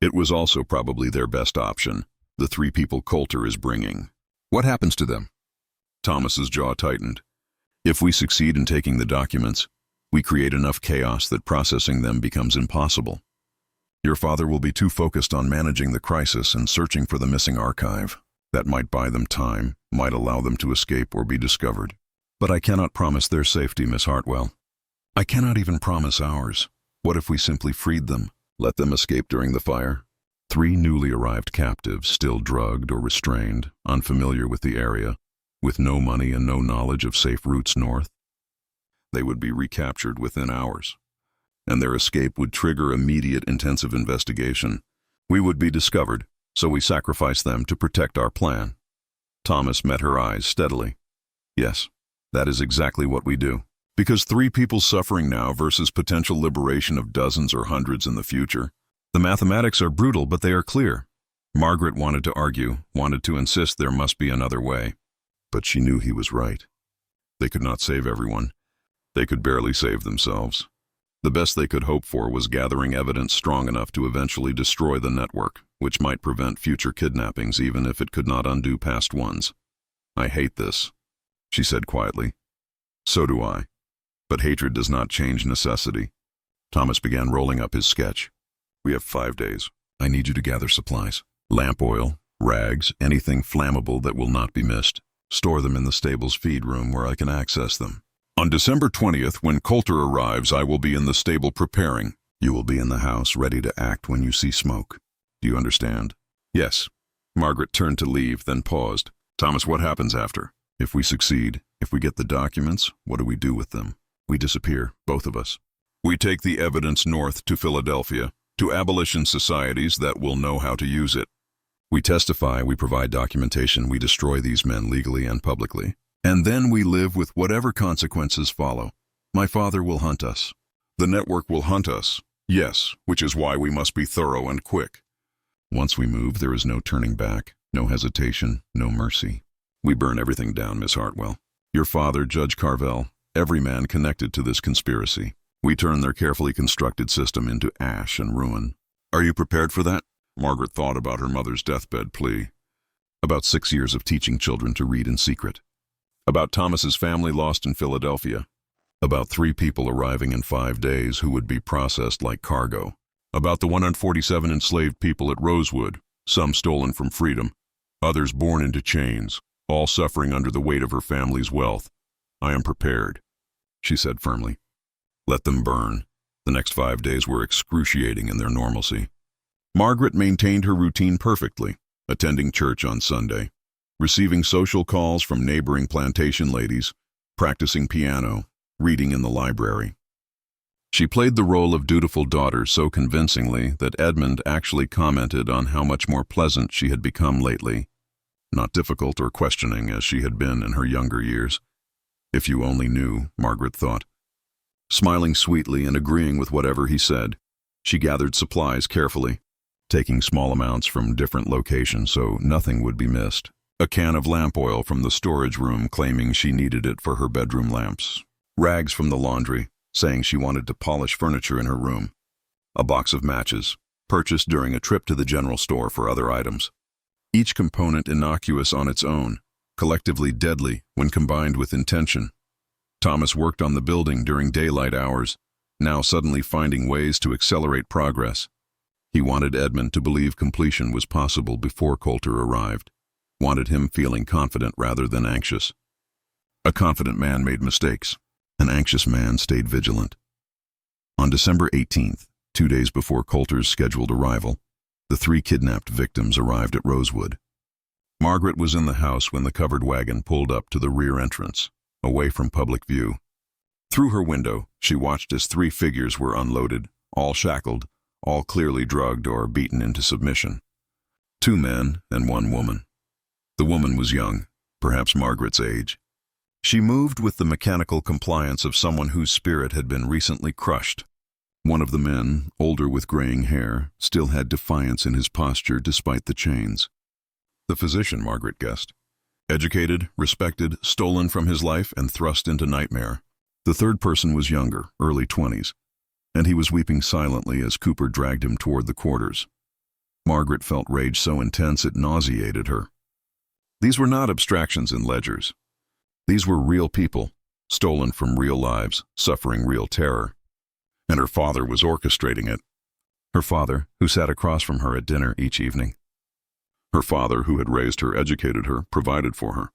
It was also probably their best option, the 3 people Coulter is bringing. What happens to them? Thomas's jaw tightened. If we succeed in taking the documents, we create enough chaos that processing them becomes impossible. Your father will be too focused on managing the crisis and searching for the missing archive. That might buy them time, might allow them to escape or be discovered. But I cannot promise their safety, Miss Hartwell. I cannot even promise ours. What if we simply freed them, let them escape during the fire? 3 newly arrived captives, still drugged or restrained, unfamiliar with the area, with no money and no knowledge of safe routes north. They would be recaptured within hours, and their escape would trigger immediate intensive investigation. We would be discovered, so we sacrifice them to protect our plan. Thomas met her eyes steadily. Yes, that is exactly what we do. Because 3 people suffering now versus potential liberation of dozens or hundreds in the future. The mathematics are brutal, but they are clear. Margaret wanted to argue, wanted to insist there must be another way. But she knew he was right. They could not save everyone. They could barely save themselves. The best they could hope for was gathering evidence strong enough to eventually destroy the network, which might prevent future kidnappings even if it could not undo past ones. "I hate this," she said quietly. "So do I. But hatred does not change necessity." Thomas began rolling up his sketch. "We have 5 days. I need you to gather supplies. Lamp oil, rags, anything flammable that will not be missed. Store them in the stable's feed room where I can access them. On December 20th, when Coulter arrives, I will be in the stable preparing. You will be in the house, ready to act when you see smoke. Do you understand?" "Yes." Margaret turned to leave, then paused. "Thomas, what happens after? If we succeed, if we get the documents, what do we do with them?" "We disappear, both of us. We take the evidence north to Philadelphia, to abolition societies that will know how to use it. We testify, we provide documentation, we destroy these men legally and publicly. And then we live with whatever consequences follow. My father will hunt us. The network will hunt us. Yes, which is why we must be thorough and quick. Once we move, there is no turning back, no hesitation, no mercy. We burn everything down, Miss Hartwell. Your father, Judge Carvel, every man connected to this conspiracy. We turn their carefully constructed system into ash and ruin. Are you prepared for that?" Margaret thought about her mother's deathbed plea. About 6 years of teaching children to read in secret. About Thomas's family lost in Philadelphia. About 3 people arriving in 5 days who would be processed like cargo. About the 147 enslaved people at Rosewood, some stolen from freedom, others born into chains, all suffering under the weight of her family's wealth. "I am prepared," she said firmly. Let them burn. The next 5 days were excruciating in their normalcy. Margaret maintained her routine perfectly, attending church on Sunday, receiving social calls from neighboring plantation ladies, practicing piano, reading in the library. She played the role of dutiful daughter so convincingly that Edmund actually commented on how much more pleasant she had become lately, not difficult or questioning as she had been in her younger years. If you only knew, Margaret thought. Smiling sweetly and agreeing with whatever he said, she gathered supplies carefully, taking small amounts from different locations so nothing would be missed. A can of lamp oil from the storage room claiming she needed it for her bedroom lamps. Rags from the laundry, saying she wanted to polish furniture in her room. A box of matches, purchased during a trip to the general store for other items. Each component innocuous on its own, collectively deadly when combined with intention. Thomas worked on the building during daylight hours, now suddenly finding ways to accelerate progress. He wanted Edmund to believe completion was possible before Coulter arrived. Wanted him feeling confident rather than anxious. A confident man made mistakes. An anxious man stayed vigilant. On December 18th, 2 days before Coulter's scheduled arrival, the 3 kidnapped victims arrived at Rosewood. Margaret was in the house when the covered wagon pulled up to the rear entrance, away from public view. Through her window, she watched as 3 figures were unloaded, all shackled, all clearly drugged or beaten into submission. 2 men and 1 woman. The woman was young, perhaps Margaret's age. She moved with the mechanical compliance of someone whose spirit had been recently crushed. One of the men, older with graying hair, still had defiance in his posture despite the chains. The physician, Margaret guessed. Educated, respected, stolen from his life and thrust into nightmare. The third person was younger, early 20s, and he was weeping silently as Cooper dragged him toward the quarters. Margaret felt rage so intense it nauseated her. These were not abstractions in ledgers. These were real people, stolen from real lives, suffering real terror. And her father was orchestrating it. Her father, who sat across from her at dinner each evening. Her father, who had raised her, educated her, provided for her.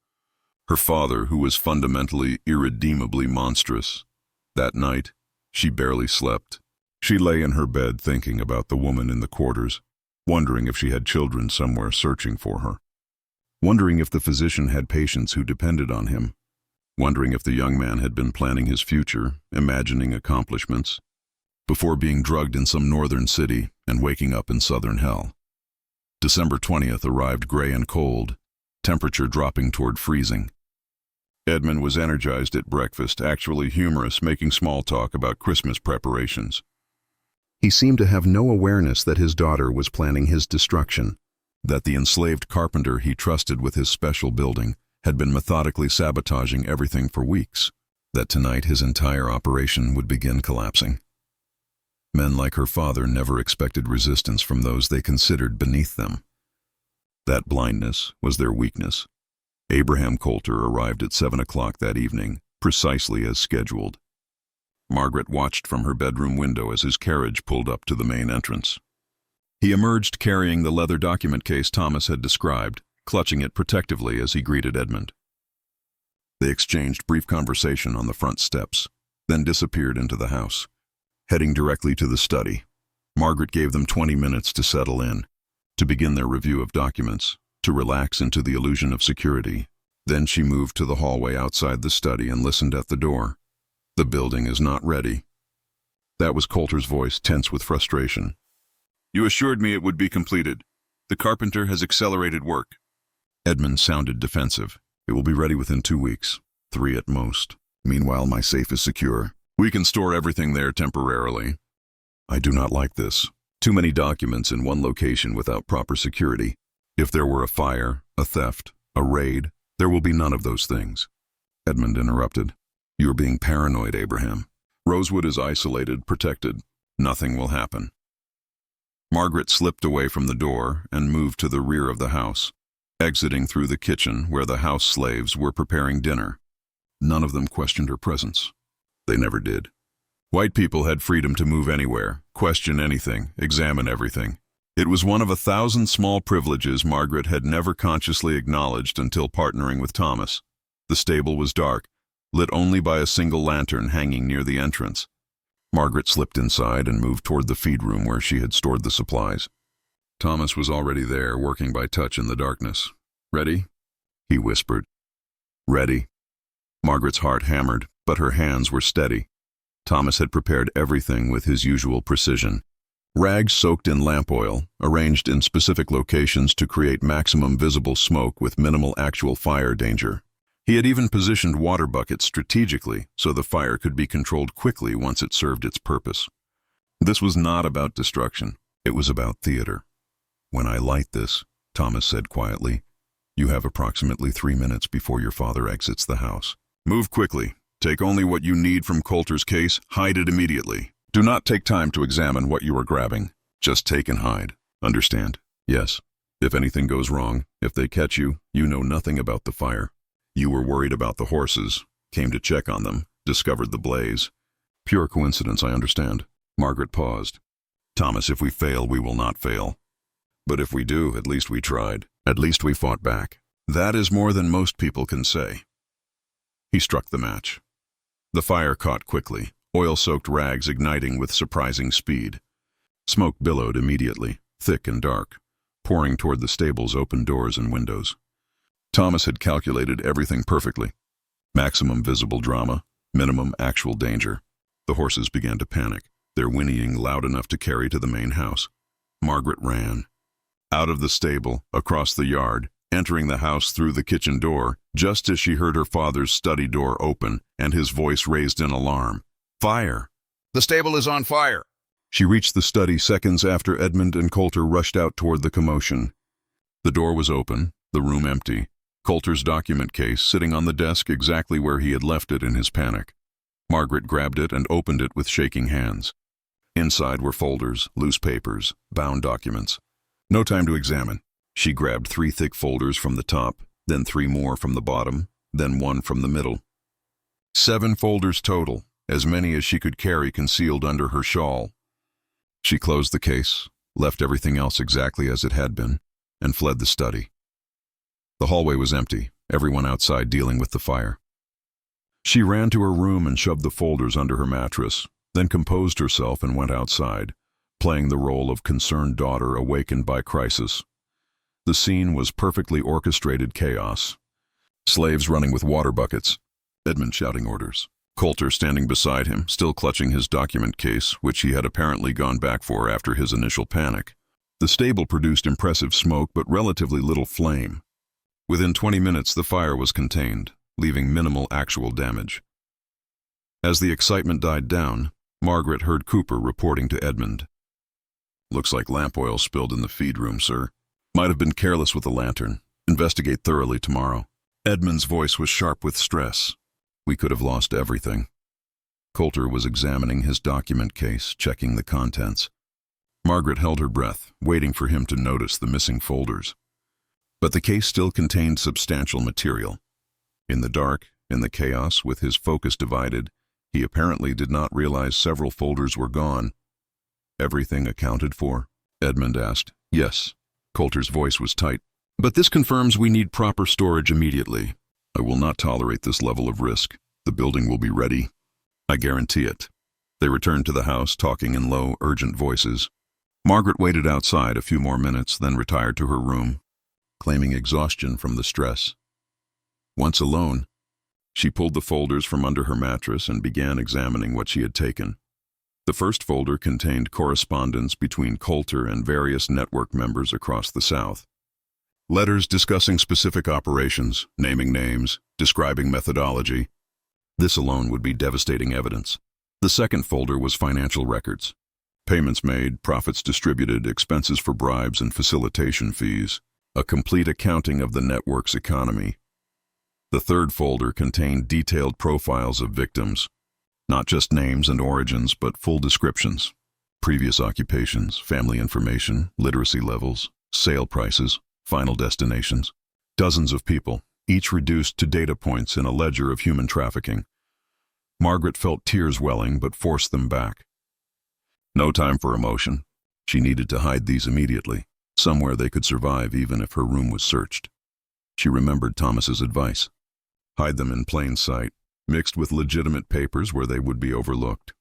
Her father, who was fundamentally, irredeemably monstrous. That night, she barely slept. She lay in her bed thinking about the woman in the quarters, wondering if she had children somewhere searching for her. Wondering if the physician had patients who depended on him. Wondering if the young man had been planning his future, imagining accomplishments, before being drugged in some northern city and waking up in southern hell. December 20th arrived gray and cold, temperature dropping toward freezing. Edmund was energized at breakfast, actually humorous, making small talk about Christmas preparations. He seemed to have no awareness that his daughter was planning his destruction, that the enslaved carpenter he trusted with his special building had been methodically sabotaging everything for weeks, that tonight his entire operation would begin collapsing. Men like her father never expected resistance from those they considered beneath them. That blindness was their weakness. Abraham Coulter arrived at 7 o'clock that evening, precisely as scheduled. Margaret watched from her bedroom window as his carriage pulled up to the main entrance. He emerged carrying the leather document case Thomas had described, clutching it protectively as he greeted Edmund. They exchanged brief conversation on the front steps, then disappeared into the house. Heading directly to the study, Margaret gave them 20 minutes to settle in, to begin their review of documents, to relax into the illusion of security. Then she moved to the hallway outside the study and listened at the door. "The building is not ready." That was Coulter's voice, tense with frustration. "You assured me it would be completed. The carpenter has accelerated work." Edmund sounded defensive. "It will be ready within 2 weeks, 3 at most. Meanwhile, my safe is secure. We can store everything there temporarily." "I do not like this. Too many documents in one location without proper security. If there were a fire, a theft, a raid, there will be none of those things." Edmund interrupted. "You are being paranoid, Abraham. Rosewood is isolated, protected. Nothing will happen." Margaret slipped away from the door and moved to the rear of the house, exiting through the kitchen where the house slaves were preparing dinner. None of them questioned her presence. They never did. White people had freedom to move anywhere, question anything, examine everything. It was one of 1,000 small privileges Margaret had never consciously acknowledged until partnering with Thomas. The stable was dark, lit only by a single lantern hanging near the entrance. Margaret slipped inside and moved toward the feed room where she had stored the supplies. Thomas was already there, working by touch in the darkness. "Ready?" he whispered. "Ready." Margaret's heart hammered, but her hands were steady. Thomas had prepared everything with his usual precision. Rags soaked in lamp oil, arranged in specific locations to create maximum visible smoke with minimal actual fire danger. He had even positioned water buckets strategically so the fire could be controlled quickly once it served its purpose. This was not about destruction. It was about theater. "When I light this," Thomas said quietly, "you have approximately 3 minutes before your father exits the house. Move quickly. Take only what you need from Coulter's case. Hide it immediately. Do not take time to examine what you are grabbing. Just take and hide. Understand?" "Yes. If anything goes wrong, if they catch you, you know nothing about the fire. You were worried about the horses, came to check on them, discovered the blaze." "Pure coincidence, I understand." Margaret paused. "Thomas, if we fail, we will not fail. But if we do, at least we tried. At least we fought back. That is more than most people can say." He struck the match. The fire caught quickly, oil-soaked rags igniting with surprising speed. Smoke billowed immediately, thick and dark, pouring toward the stable's open doors and windows. Thomas had calculated everything perfectly. Maximum visible drama, minimum actual danger. The horses began to panic, their whinnying loud enough to carry to the main house. Margaret ran. Out of the stable, across the yard, entering the house through the kitchen door, just as she heard her father's study door open and his voice raised in alarm. "Fire! The stable is on fire!" She reached the study seconds after Edmund and Coulter rushed out toward the commotion. The door was open, the room empty, Coulter's document case sitting on the desk exactly where he had left it in his panic. Margaret grabbed it and opened it with shaking hands. Inside were folders, loose papers, bound documents. No time to examine. She grabbed 3 thick folders from the top, then 3 more from the bottom, then 1 from the middle. 7 folders total, as many as she could carry concealed under her shawl. She closed the case, left everything else exactly as it had been, and fled the study. The hallway was empty, everyone outside dealing with the fire. She ran to her room and shoved the folders under her mattress, then composed herself and went outside, playing the role of concerned daughter awakened by crisis. The scene was perfectly orchestrated chaos. Slaves running with water buckets, Edmund shouting orders, Coulter standing beside him, still clutching his document case, which he had apparently gone back for after his initial panic. The stable produced impressive smoke but relatively little flame. Within 20 minutes, the fire was contained, leaving minimal actual damage. As the excitement died down, Margaret heard Cooper reporting to Edmund. "Looks like lamp oil spilled in the feed room, sir. Might have been careless with the lantern. Investigate thoroughly tomorrow." Edmund's voice was sharp with stress. "We could have lost everything." Coulter was examining his document case, checking the contents. Margaret held her breath, waiting for him to notice the missing folders. But the case still contained substantial material. In the dark, in the chaos, with his focus divided, he apparently did not realize several folders were gone. "Everything accounted for?" Edmund asked. "Yes." Coulter's voice was tight. "But this confirms we need proper storage immediately. I will not tolerate this level of risk. The building will be ready. I guarantee it." They returned to the house, talking in low, urgent voices. Margaret waited outside a few more minutes, then retired to her room, claiming exhaustion from the stress. Once alone, she pulled the folders from under her mattress and began examining what she had taken. The first folder contained correspondence between Coulter and various network members across the South. Letters discussing specific operations, naming names, describing methodology. This alone would be devastating evidence. The second folder was financial records. Payments made, profits distributed, expenses for bribes and facilitation fees. A complete accounting of the network's economy. The third folder contained detailed profiles of victims. Not just names and origins, but full descriptions. Previous occupations, family information, literacy levels, sale prices, final destinations. Dozens of people, each reduced to data points in a ledger of human trafficking. Margaret felt tears welling, but forced them back. No time for emotion. She needed to hide these immediately, somewhere they could survive even if her room was searched. She remembered Thomas's advice. Hide them in plain sight, mixed with legitimate papers where they would be overlooked.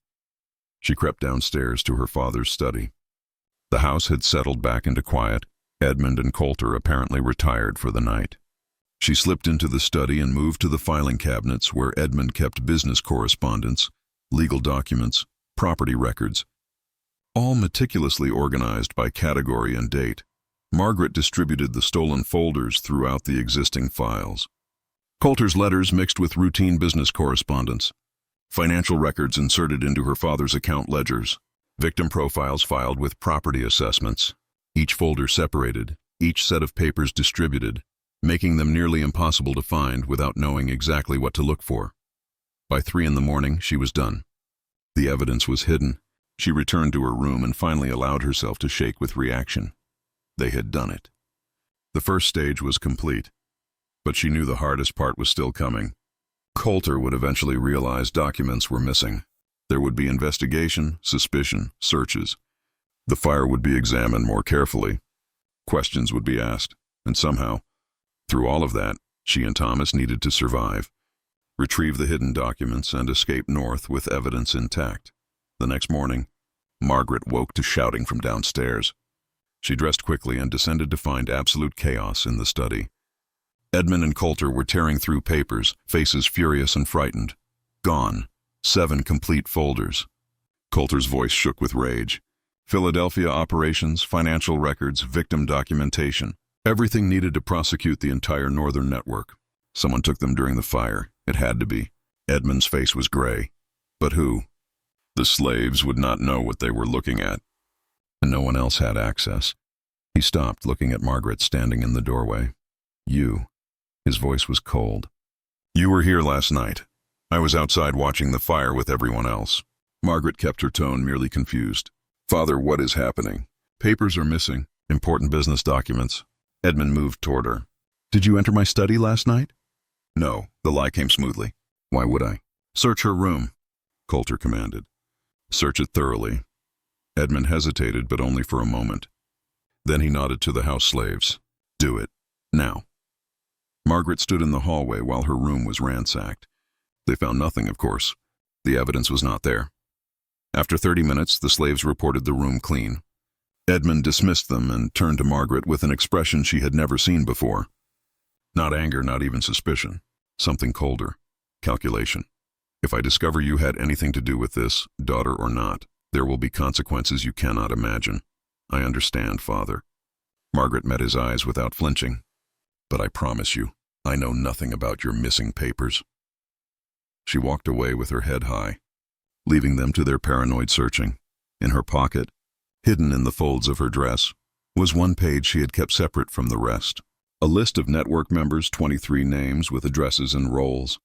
She crept downstairs to her father's study. The house had settled back into quiet. Edmund and Coulter apparently retired for the night. She slipped into the study and moved to the filing cabinets where Edmund kept business correspondence, legal documents, property records, all meticulously organized by category and date. Margaret distributed the stolen folders throughout the existing files. Coulter's letters mixed with routine business correspondence. Financial records inserted into her father's account ledgers. Victim profiles filed with property assessments. Each folder separated, each set of papers distributed, making them nearly impossible to find without knowing exactly what to look for. By 3 in the morning, she was done. The evidence was hidden. She returned to her room and finally allowed herself to shake with reaction. They had done it. The first stage was complete, but she knew the hardest part was still coming. Coulter would eventually realize documents were missing. There would be investigation, suspicion, searches. The file would be examined more carefully. Questions would be asked, and somehow, through all of that, she and Thomas needed to survive, retrieve the hidden documents, and escape north with evidence intact. The next morning, Margaret woke to shouting from downstairs. She dressed quickly and descended to find absolute chaos in the study. Edmund and Coulter were tearing through papers, faces furious and frightened. Gone. 7 complete folders. Coulter's voice shook with rage. Philadelphia operations, financial records, victim documentation. Everything needed to prosecute the entire northern network. Someone took them during the fire. It had to be. Edmund's face was gray. But who? The slaves would not know what they were looking at, and no one else had access. He stopped, looking at Margaret standing in the doorway. "You." His voice was cold. "You were here last night. I was outside watching the fire with everyone else." Margaret kept her tone merely confused. "Father, what is happening?" "Papers are missing. Important business documents." Edmund moved toward her. "Did you enter my study last night?" "No." The lie came smoothly. "Why would I?" "Search her room," Coulter commanded. "Search it thoroughly." Edmund hesitated, but only for a moment. Then he nodded to the house slaves. "Do it. Now." Margaret stood in the hallway while her room was ransacked. They found nothing, of course. The evidence was not there. After 30 minutes, the slaves reported the room clean. Edmund dismissed them and turned to Margaret with an expression she had never seen before. Not anger, not even suspicion. Something colder. Calculation. "If I discover you had anything to do with this, daughter or not, there will be consequences you cannot imagine. I understand, Father." Margaret met his eyes without flinching. "But I promise you, I know nothing about your missing papers." She walked away with her head high, leaving them to their paranoid searching. In her pocket, hidden in the folds of her dress, was one page she had kept separate from the rest. A list of network members, 23 names with addresses and roles.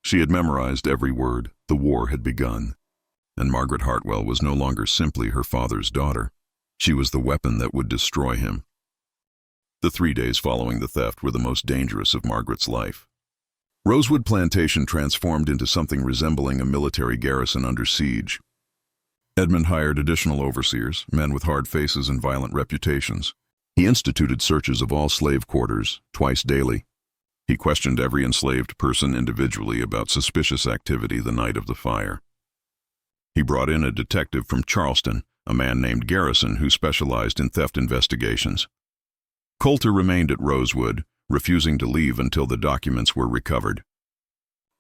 She had memorized every word. The war had begun. And Margaret Hartwell was no longer simply her father's daughter. She was the weapon that would destroy him. The 3 days following the theft were the most dangerous of Margaret's life. Rosewood Plantation transformed into something resembling a military garrison under siege. Edmund hired additional overseers, men with hard faces and violent reputations. He instituted searches of all slave quarters, twice daily. He questioned every enslaved person individually about suspicious activity the night of the fire. He brought in a detective from Charleston, a man named Garrison who specialized in theft investigations. Coulter remained at Rosewood, refusing to leave until the documents were recovered.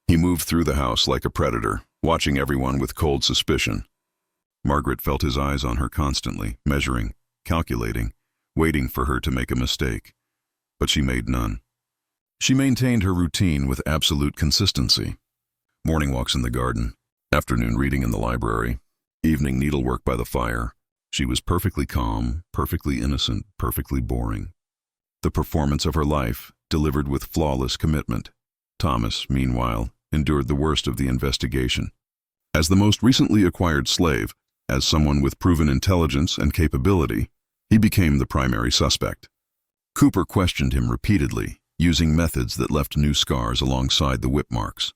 He moved through the house like a predator, watching everyone with cold suspicion. Margaret felt his eyes on her constantly, measuring, calculating, waiting for her to make a mistake. But she made none. She maintained her routine with absolute consistency. Morning walks in the garden, afternoon reading in the library, evening needlework by the fire. She was perfectly calm, perfectly innocent, perfectly boring. The performance of her life, delivered with flawless commitment. Thomas, meanwhile, endured the worst of the investigation. As the most recently acquired slave, as someone with proven intelligence and capability, he became the primary suspect. Cooper questioned him repeatedly, using methods that left new scars alongside the whip marks.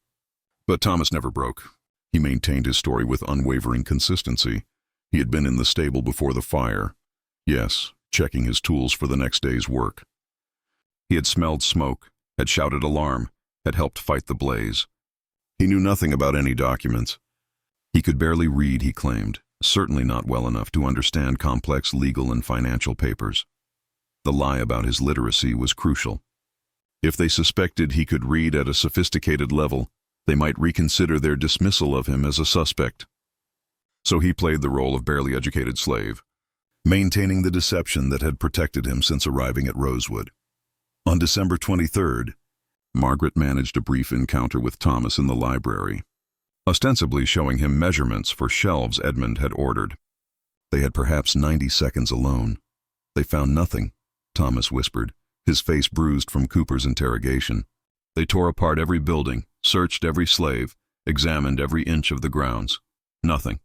But Thomas never broke. He maintained his story with unwavering consistency. He had been in the stable before the fire. Yes, checking his tools for the next day's work. He had smelled smoke, had shouted alarm, had helped fight the blaze. He knew nothing about any documents. He could barely read, he claimed, certainly not well enough to understand complex legal and financial papers. The lie about his literacy was crucial. If they suspected he could read at a sophisticated level, they might reconsider their dismissal of him as a suspect. So he played the role of barely educated slave, maintaining the deception that had protected him since arriving at Rosewood. On December 23rd, Margaret managed a brief encounter with Thomas in the library, ostensibly showing him measurements for shelves Edmund had ordered. They had perhaps 90 seconds alone. They found nothing, Thomas whispered, his face bruised from Cooper's interrogation. They tore apart every building, searched every slave, examined every inch of the grounds. Nothing.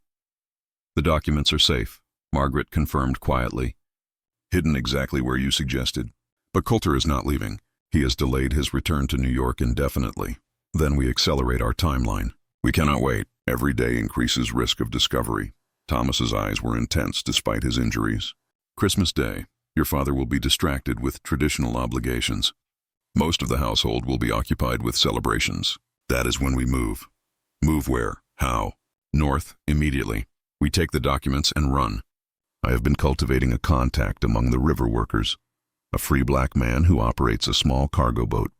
The documents are safe, Margaret confirmed quietly. Hidden exactly where you suggested. But Coulter is not leaving. He has delayed his return to New York indefinitely. Then we accelerate our timeline. We cannot wait. Every day increases risk of discovery. Thomas's eyes were intense despite his injuries. Christmas Day, your father will be distracted with traditional obligations. Most of the household will be occupied with celebrations. That is when we move. Move where? How? North, immediately. We take the documents and run. I have been cultivating a contact among the river workers, a free black man who operates a small cargo boat.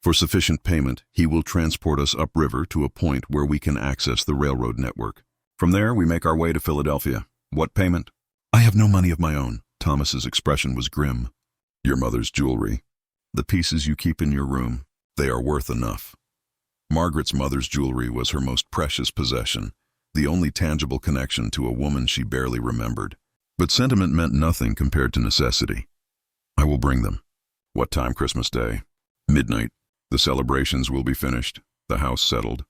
For sufficient payment, he will transport us upriver to a point where we can access the railroad network. From there, we make our way to Philadelphia. What payment? I have no money of my own. Thomas's expression was grim. Your mother's jewelry. The pieces you keep in your room. They are worth enough. Margaret's mother's jewelry was her most precious possession, the only tangible connection to a woman she barely remembered. But sentiment meant nothing compared to necessity. I will bring them. What time Christmas Day? Midnight. The celebrations will be finished, the house settled.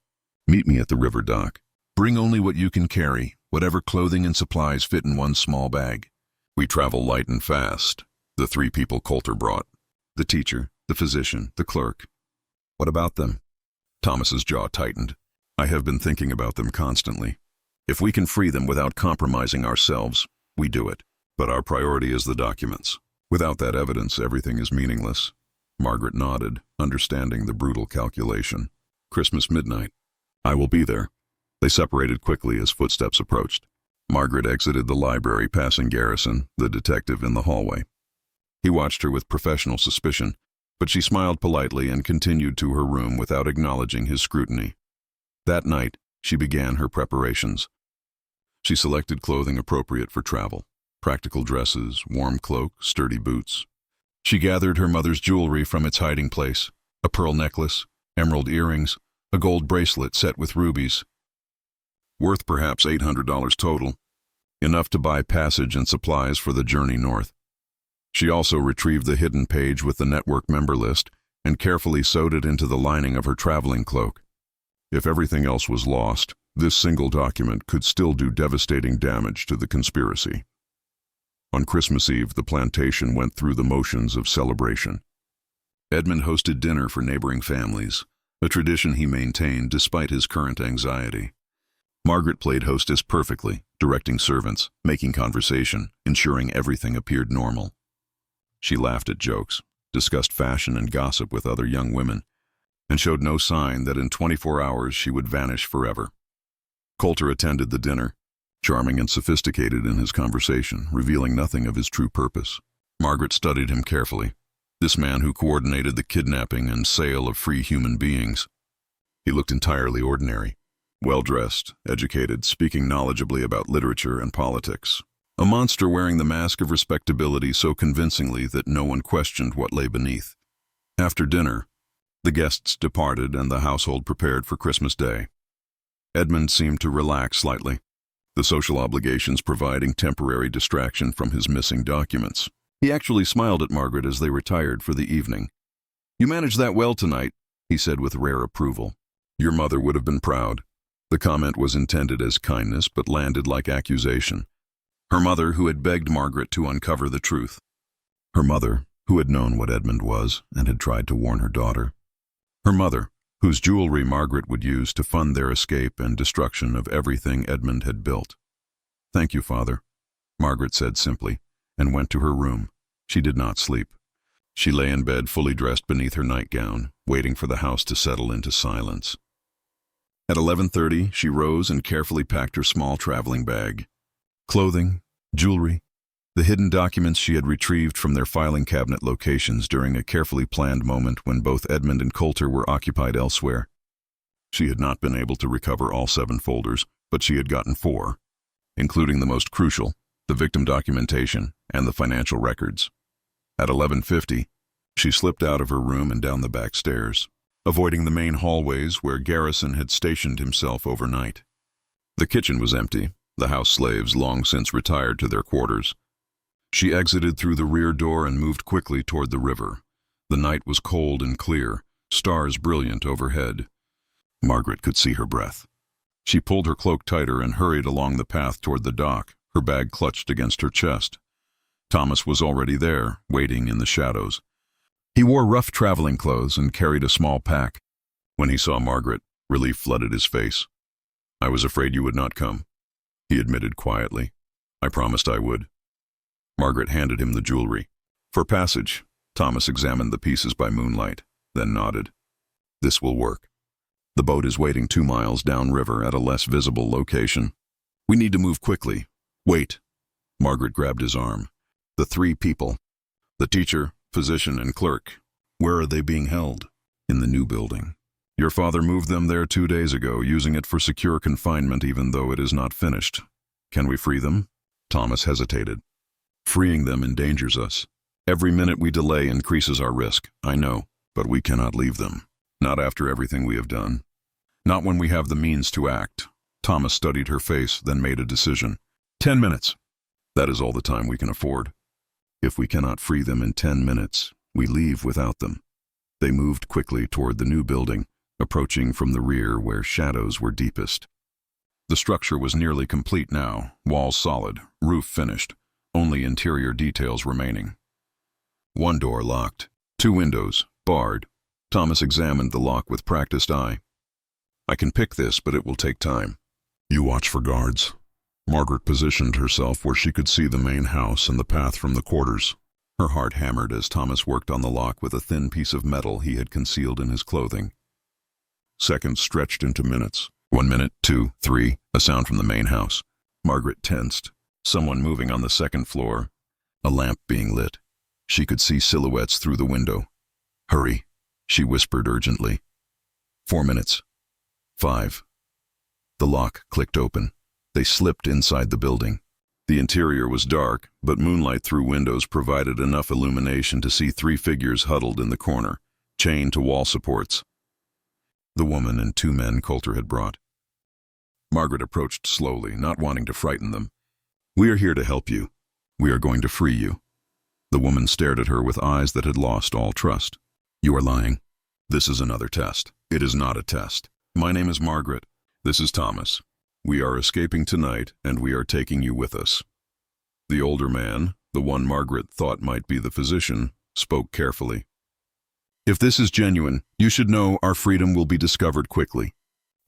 Meet me at the river dock. Bring only what you can carry, whatever clothing and supplies fit in one small bag. We travel light and fast. The 3 people Coulter brought. The teacher, the physician, the clerk. What about them? Thomas's jaw tightened. I have been thinking about them constantly. If we can free them without compromising ourselves, we do it. But our priority is the documents. Without that evidence, everything is meaningless. Margaret nodded, understanding the brutal calculation. Christmas midnight. I will be there. They separated quickly as footsteps approached. Margaret exited the library, passing Garrison, the detective, in the hallway. He watched her with professional suspicion, but she smiled politely and continued to her room without acknowledging his scrutiny. That night, she began her preparations. She selected clothing appropriate for travel. Practical dresses, warm cloak, sturdy boots. She gathered her mother's jewelry from its hiding place, a pearl necklace, emerald earrings, a gold bracelet set with rubies. Worth perhaps $800 total, enough to buy passage and supplies for the journey north. She also retrieved the hidden page with the network member list and carefully sewed it into the lining of her traveling cloak. If everything else was lost, this single document could still do devastating damage to the conspiracy. On Christmas Eve, the plantation went through the motions of celebration. Edmund hosted dinner for neighboring families, a tradition he maintained despite his current anxiety. Margaret played hostess perfectly, directing servants, making conversation, ensuring everything appeared normal. She laughed at jokes, discussed fashion and gossip with other young women, and showed no sign that in 24 hours she would vanish forever. Coulter attended the dinner, charming and sophisticated in his conversation, revealing nothing of his true purpose. Margaret studied him carefully, this man who coordinated the kidnapping and sale of free human beings. He looked entirely ordinary, well-dressed, educated, speaking knowledgeably about literature and politics. A monster wearing the mask of respectability so convincingly that no one questioned what lay beneath. After dinner, the guests departed and the household prepared for Christmas Day. Edmund seemed to relax slightly, the social obligations providing temporary distraction from his missing documents. He actually smiled at Margaret as they retired for the evening. "You managed that well tonight," he said with rare approval. "Your mother would have been proud." The comment was intended as kindness but landed like accusation. Her mother, who had begged Margaret to uncover the truth. Her mother, who had known what Edmund was and had tried to warn her daughter. Her mother, whose jewelry Margaret would use to fund their escape and destruction of everything Edmund had built. "Thank you, Father," Margaret said simply, and went to her room. She did not sleep. She lay in bed fully dressed beneath her nightgown, waiting for the house to settle into silence. At 11:30, she rose and carefully packed her small traveling bag. Clothing, jewelry, the hidden documents she had retrieved from their filing cabinet locations during a carefully planned moment when both Edmund and Coulter were occupied elsewhere. She had not been able to recover all 7 folders, but she had gotten 4, including the most crucial, the victim documentation and the financial records. At 11:50, she slipped out of her room and down the back stairs, avoiding the main hallways where Garrison had stationed himself overnight. The kitchen was empty, the house slaves long since retired to their quarters. She exited through the rear door and moved quickly toward the river. The night was cold and clear, stars brilliant overhead. Margaret could see her breath. She pulled her cloak tighter and hurried along the path toward the dock, her bag clutched against her chest. Thomas was already there, waiting in the shadows. He wore rough traveling clothes and carried a small pack. When he saw Margaret, relief flooded his face. "I was afraid you would not come," he admitted quietly. "I promised I would." Margaret handed him the jewelry. For passage, Thomas examined the pieces by moonlight, then nodded. "This will work. The boat is waiting 2 miles downriver at a less visible location. We need to move quickly." "Wait." Margaret grabbed his arm. "The 3 people. The teacher, physician, and clerk. Where are they being held?" "In the new building. Your father moved them there 2 days ago, using it for secure confinement even though it is not finished. Can we free them?" Thomas hesitated. "Freeing them endangers us. Every minute we delay increases our risk, I know, but we cannot leave them. Not after everything we have done. Not when we have the means to act." Thomas studied her face, then made a decision. 10 minutes. That is all the time we can afford. If we cannot free them in 10 minutes, we leave without them." They moved quickly toward the new building, approaching from the rear where shadows were deepest. The structure was nearly complete now, walls solid, roof finished, only interior details remaining. 1 door locked, 2 windows, barred. Thomas examined the lock with practiced eye. "I can pick this, but it will take time. You watch for guards." Margaret positioned herself where she could see the main house and the path from the quarters. Her heart hammered as Thomas worked on the lock with a thin piece of metal he had concealed in his clothing. Seconds stretched into minutes. 1 minute, 2, 3, a sound from the main house. Margaret tensed. Someone moving on the 2nd floor. A lamp being lit. She could see silhouettes through the window. "Hurry," she whispered urgently. 4 minutes. 5. The lock clicked open. They slipped inside the building. The interior was dark, but moonlight through windows provided enough illumination to see 3 figures huddled in the corner, chained to wall supports. The woman and 2 men Coulter had brought. Margaret approached slowly, not wanting to frighten them. "We are here to help you. We are going to free you." The woman stared at her with eyes that had lost all trust. "You are lying. This is another test." "It is not a test. My name is Margaret. This is Thomas. We are escaping tonight, and we are taking you with us. The older man, the one Margaret thought might be the physician, spoke carefully. If this is genuine, you should know our freedom will be discovered quickly.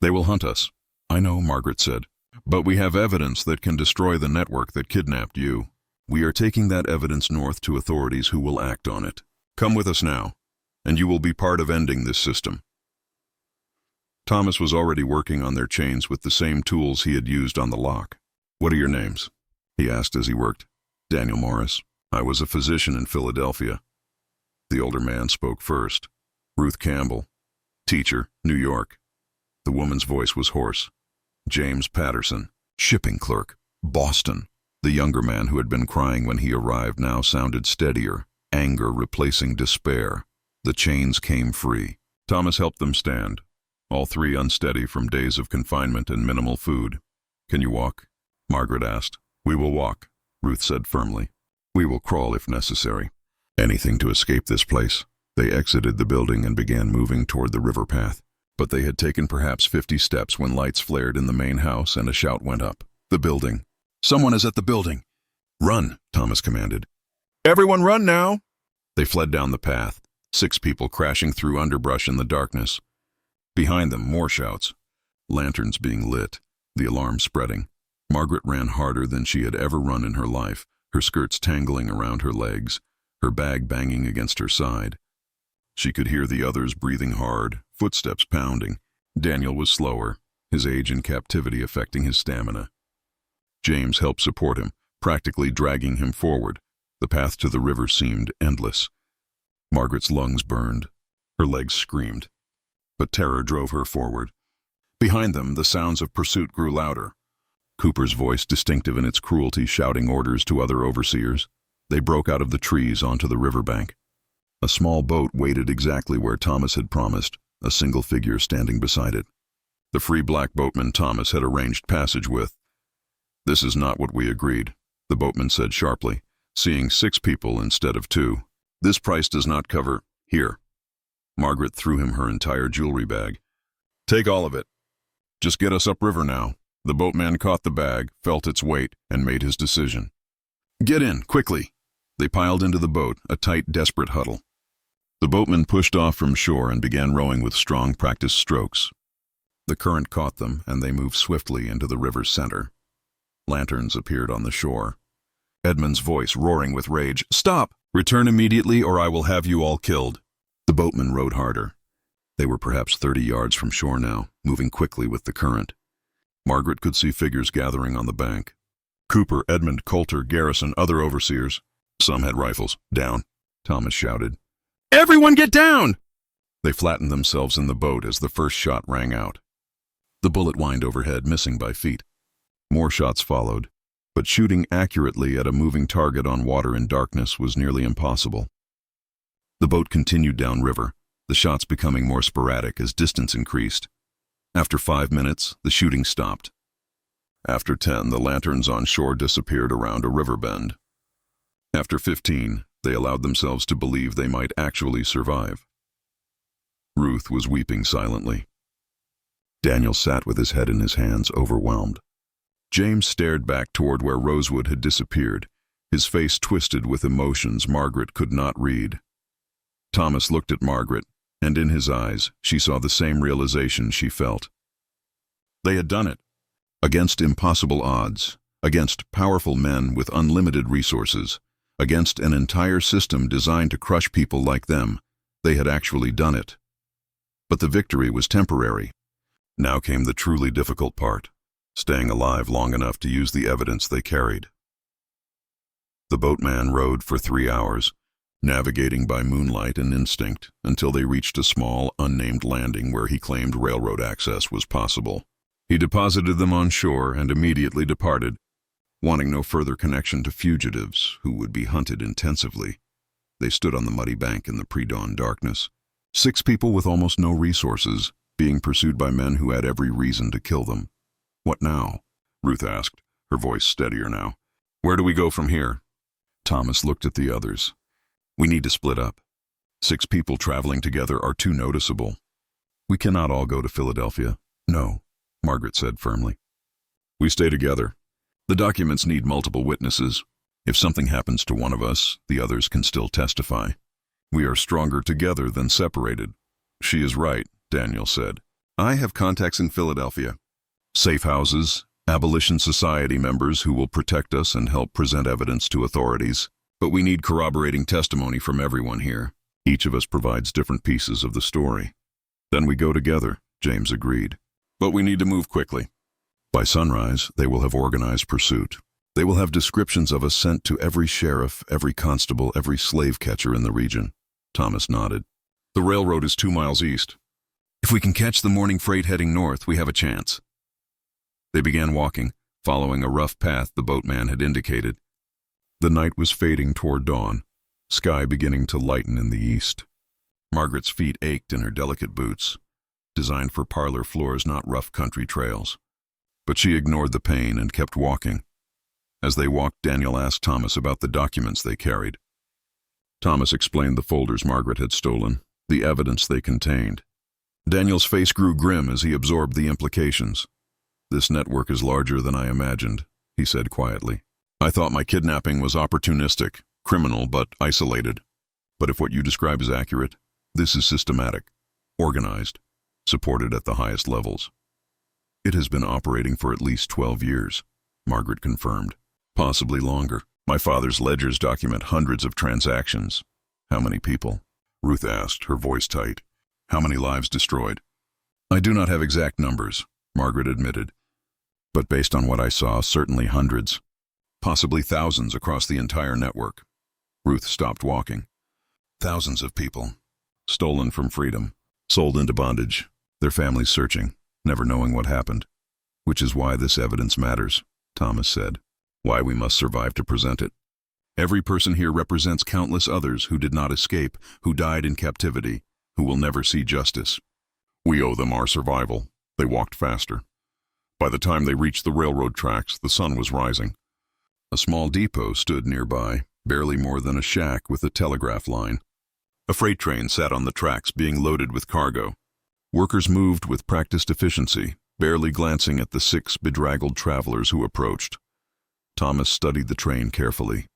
They will hunt us. I know, Margaret said. But we have evidence that can destroy the network that kidnapped you. We are taking that evidence north to authorities who will act on it. Come with us now, and you will be part of ending this system. Thomas was already working on their chains with the same tools he had used on the lock. What are your names? He asked as he worked. Daniel Morris. I was a physician in Philadelphia. The older man spoke first. Ruth Campbell. Teacher, New York. The woman's voice was hoarse. James Patterson. Shipping clerk, Boston. The younger man who had been crying when he arrived now sounded steadier, anger replacing despair. The chains came free. Thomas helped them stand, all three unsteady from days of confinement and minimal food. Can you walk? Margaret asked. We will walk, Ruth said firmly. We will crawl if necessary. Anything to escape this place. They exited the building and began moving toward the river path. But they had taken perhaps 50 steps when lights flared in the main house and a shout went up. The building. Someone is at the building. Run, Thomas commanded. Everyone run now! They fled down the path, 6 people crashing through underbrush in the darkness. Behind them, more shouts. Lanterns being lit, the alarm spreading. Margaret ran harder than she had ever run in her life, her skirts tangling around her legs, her bag banging against her side. She could hear the others breathing hard, footsteps pounding. Daniel was slower, his age in captivity affecting his stamina. James helped support him, practically dragging him forward. The path to the river seemed endless. Margaret's lungs burned. Her legs screamed. But terror drove her forward. Behind them, the sounds of pursuit grew louder. Cooper's voice, distinctive in its cruelty, shouting orders to other overseers. They broke out of the trees onto the riverbank. A small boat waited exactly where Thomas had promised, a single figure standing beside it. The free black boatman Thomas had arranged passage with. This is not what we agreed, the boatman said sharply, seeing 6 people instead of 2. This price does not cover. Here. Margaret threw him her entire jewelry bag. Take all of it. Just get us upriver now. The boatman caught the bag, felt its weight, and made his decision. Get in, quickly. They piled into the boat, a tight, desperate huddle. The boatman pushed off from shore and began rowing with strong, practiced strokes. The current caught them, and they moved swiftly into the river's center. Lanterns appeared on the shore. Edmund's voice roaring with rage. Stop! Return immediately, or I will have you all killed. The boatman rowed harder. They were perhaps 30 yards from shore now, moving quickly with the current. Margaret could see figures gathering on the bank. Cooper, Edmund, Coulter, Garrison, other overseers. Some had rifles. Down, Thomas shouted. Everyone get down! They flattened themselves in the boat as the first shot rang out. The bullet whined overhead, missing by feet. More shots followed, but shooting accurately at a moving target on water in darkness was nearly impossible. The boat continued downriver, the shots becoming more sporadic as distance increased. After 5 minutes, the shooting stopped. After 10, the lanterns on shore disappeared around a river bend. After 15, they allowed themselves to believe they might actually survive. Ruth was weeping silently. Daniel sat with his head in his hands, overwhelmed. James stared back toward where Rosewood had disappeared, his face twisted with emotions Margaret could not read. Thomas looked at Margaret, and in his eyes she saw the same realization she felt. They had done it. Against impossible odds, against powerful men with unlimited resources, against an entire system designed to crush people like them, they had actually done it. But the victory was temporary. Now came the truly difficult part, staying alive long enough to use the evidence they carried. The boatman rowed for 3 hours, navigating by moonlight and instinct until they reached a small, unnamed landing where he claimed railroad access was possible. He deposited them on shore and immediately departed, wanting no further connection to fugitives who would be hunted intensively. They stood on the muddy bank in the pre-dawn darkness. 6 people with almost no resources, being pursued by men who had every reason to kill them. What now? Ruth asked, her voice steadier now. Where do we go from here? Thomas looked at the others. We need to split up. 6 people traveling together are too noticeable. We cannot all go to Philadelphia. No, Margaret said firmly. We stay together. The documents need multiple witnesses. If something happens to one of us, the others can still testify. We are stronger together than separated. She is right, Daniel said. I have contacts in Philadelphia. Safe houses, abolition society members who will protect us and help present evidence to authorities. But we need corroborating testimony from everyone here. Each of us provides different pieces of the story. Then we go together, James agreed. But we need to move quickly. By sunrise, they will have organized pursuit. They will have descriptions of us sent to every sheriff, every constable, every slave catcher in the region. Thomas nodded. The railroad is 2 miles east. If we can catch the morning freight heading north, we have a chance. They began walking, following a rough path the boatman had indicated. The night was fading toward dawn, sky beginning to lighten in the east. Margaret's feet ached in her delicate boots, designed for parlor floors, not rough country trails. But she ignored the pain and kept walking. As they walked, Daniel asked Thomas about the documents they carried. Thomas explained the folders Margaret had stolen, the evidence they contained. Daniel's face grew grim as he absorbed the implications. This network is larger than I imagined, he said quietly. I thought my kidnapping was opportunistic, criminal, but isolated. But if what you describe is accurate, this is systematic, organized, supported at the highest levels. It has been operating for at least 12 years, Margaret confirmed. Possibly longer. My father's ledgers document hundreds of transactions. How many people? Ruth asked, her voice tight. How many lives destroyed? I do not have exact numbers, Margaret admitted. But based on what I saw, certainly hundreds. Possibly thousands across the entire network. Ruth stopped walking. Thousands of people. Stolen from freedom. Sold into bondage. Their families searching, never knowing what happened. Which is why this evidence matters, Thomas said. Why we must survive to present it. Every person here represents countless others who did not escape, who died in captivity, who will never see justice. We owe them our survival. They walked faster. By the time they reached the railroad tracks, the sun was rising. A small depot stood nearby, barely more than a shack with a telegraph line. A freight train sat on the tracks being loaded with cargo. Workers moved with practiced efficiency, barely glancing at the 6 bedraggled travelers who approached. Thomas studied the train carefully.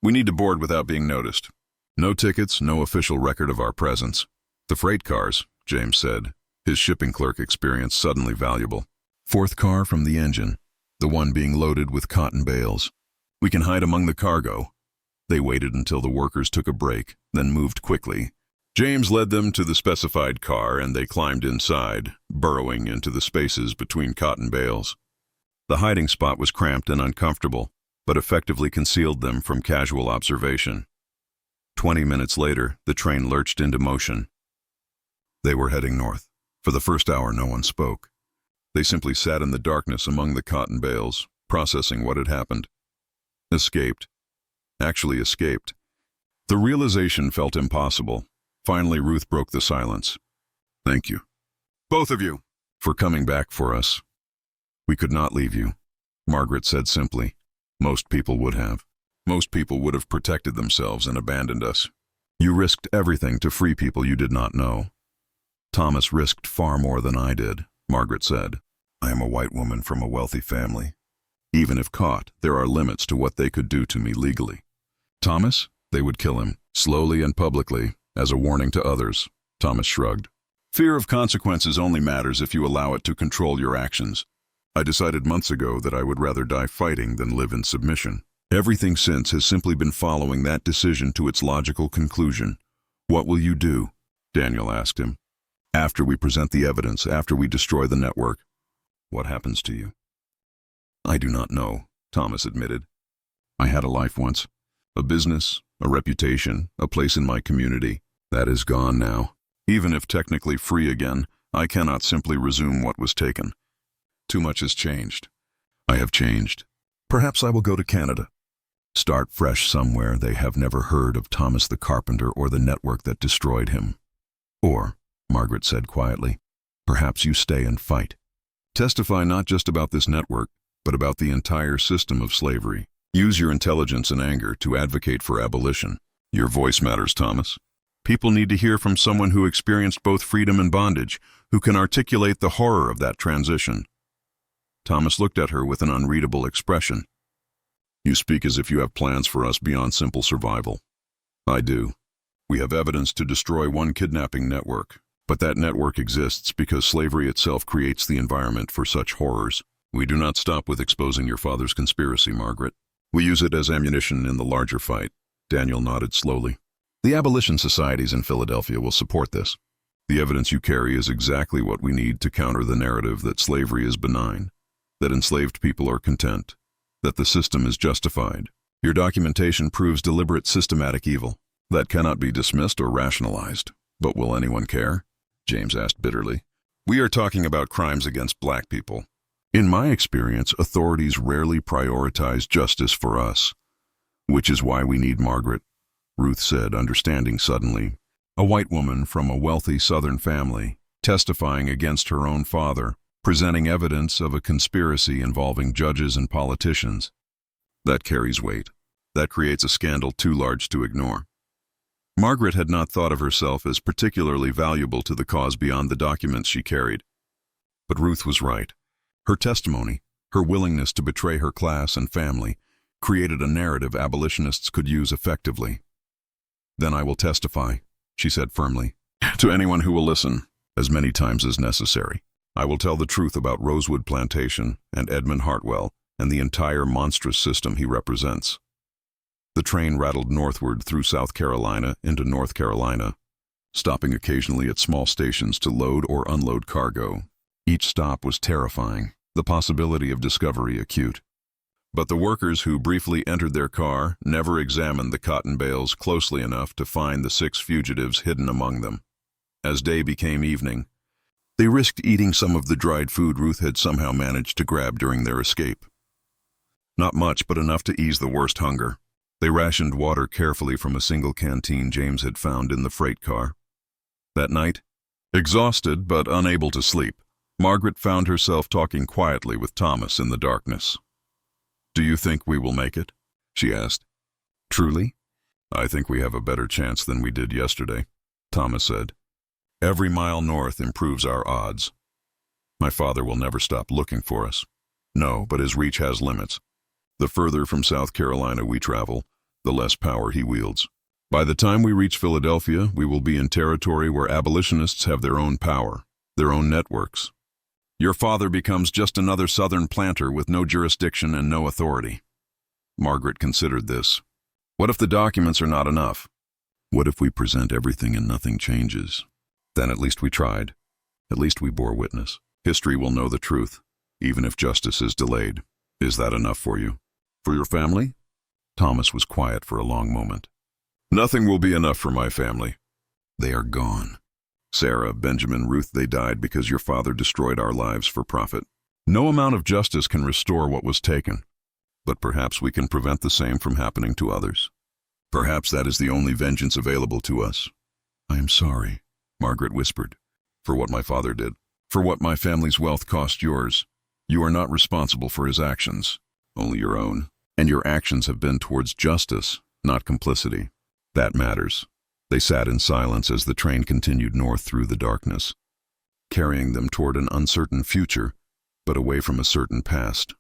We need to board without being noticed. No tickets, no official record of our presence. The freight cars, James said, his shipping clerk experience suddenly valuable. 4th car from the engine, the one being loaded with cotton bales. We can hide among the cargo. They waited until the workers took a break, then moved quickly. James led them to the specified car, and they climbed inside, burrowing into the spaces between cotton bales. The hiding spot was cramped and uncomfortable, but effectively concealed them from casual observation. 20 minutes later, the train lurched into motion. They were heading north. For the first hour, no one spoke. They simply sat in the darkness among the cotton bales, processing what had happened. Escaped. Actually escaped. The realization felt impossible. Finally, Ruth broke the silence. Thank you. Both of you. For coming back for us. We could not leave you, Margaret said simply. Most people would have. Most people would have protected themselves and abandoned us. You risked everything to free people you did not know. Thomas risked far more than I did, Margaret said. I am a white woman from a wealthy family. Even if caught, there are limits to what they could do to me legally. Thomas? They would kill him, slowly and publicly, as a warning to others. Thomas shrugged. Fear of consequences only matters if you allow it to control your actions. I decided months ago that I would rather die fighting than live in submission. Everything since has simply been following that decision to its logical conclusion. What will you do? Daniel asked him. After we present the evidence, after we destroy the network, what happens to you? I do not know, Thomas admitted. I had a life once. A business, a reputation, a place in my community. That is gone now. Even if technically free again, I cannot simply resume what was taken. Too much has changed. I have changed. Perhaps I will go to Canada. Start fresh somewhere they have never heard of Thomas the carpenter or the network that destroyed him. Or, Margaret said quietly, perhaps you stay and fight. Testify not just about this network, but about the entire system of slavery. Use your intelligence and anger to advocate for abolition. Your voice matters, Thomas. People need to hear from someone who experienced both freedom and bondage, who can articulate the horror of that transition. Thomas looked at her with an unreadable expression. You speak as if you have plans for us beyond simple survival. I do. We have evidence to destroy one kidnapping network, but that network exists because slavery itself creates the environment for such horrors. We do not stop with exposing your father's conspiracy, Margaret. We use it as ammunition in the larger fight. Daniel nodded slowly. The abolition societies in Philadelphia will support this. The evidence you carry is exactly what we need to counter the narrative that slavery is benign, that enslaved people are content, that the system is justified. Your documentation proves deliberate systematic evil. That cannot be dismissed or rationalized. But will anyone care? James asked bitterly. We are talking about crimes against black people. In my experience, authorities rarely prioritize justice for us, which is why we need Margaret, Ruth said, understanding suddenly. A white woman from a wealthy Southern family, testifying against her own father, presenting evidence of a conspiracy involving judges and politicians. That carries weight. That creates a scandal too large to ignore. Margaret had not thought of herself as particularly valuable to the cause beyond the documents she carried. But Ruth was right. Her testimony, her willingness to betray her class and family, created a narrative abolitionists could use effectively. Then I will testify, she said firmly, to anyone who will listen, as many times as necessary. I will tell the truth about Rosewood Plantation and Edmund Hartwell and the entire monstrous system he represents. The train rattled northward through South Carolina into North Carolina, stopping occasionally at small stations to load or unload cargo. Each stop was terrifying, the possibility of discovery acute. But the workers who briefly entered their car never examined the cotton bales closely enough to find the 6 fugitives hidden among them. As day became evening, they risked eating some of the dried food Ruth had somehow managed to grab during their escape. Not much, but enough to ease the worst hunger. They rationed water carefully from a single canteen James had found in the freight car. That night, exhausted but unable to sleep, Margaret found herself talking quietly with Thomas in the darkness. Do you think we will make it? She asked. Truly? I think we have a better chance than we did yesterday, Thomas said. Every mile north improves our odds. My father will never stop looking for us. No, but his reach has limits. The further from South Carolina we travel, the less power he wields. By the time we reach Philadelphia, we will be in territory where abolitionists have their own power, their own networks. Your father becomes just another Southern planter with no jurisdiction and no authority. Margaret considered this. What if the documents are not enough? What if we present everything and nothing changes? Then at least we tried. At least we bore witness. History will know the truth, even if justice is delayed. Is that enough for you? For your family? Thomas was quiet for a long moment. Nothing will be enough for my family. They are gone. Sarah, Benjamin, Ruth, they died because your father destroyed our lives for profit. No amount of justice can restore what was taken, but perhaps we can prevent the same from happening to others. Perhaps that is the only vengeance available to us. I am sorry, Margaret whispered, for what my father did, for what my family's wealth cost yours. You are not responsible for his actions, only your own. And your actions have been towards justice, not complicity. That matters. They sat in silence as the train continued north through the darkness, carrying them toward an uncertain future, but away from a certain past.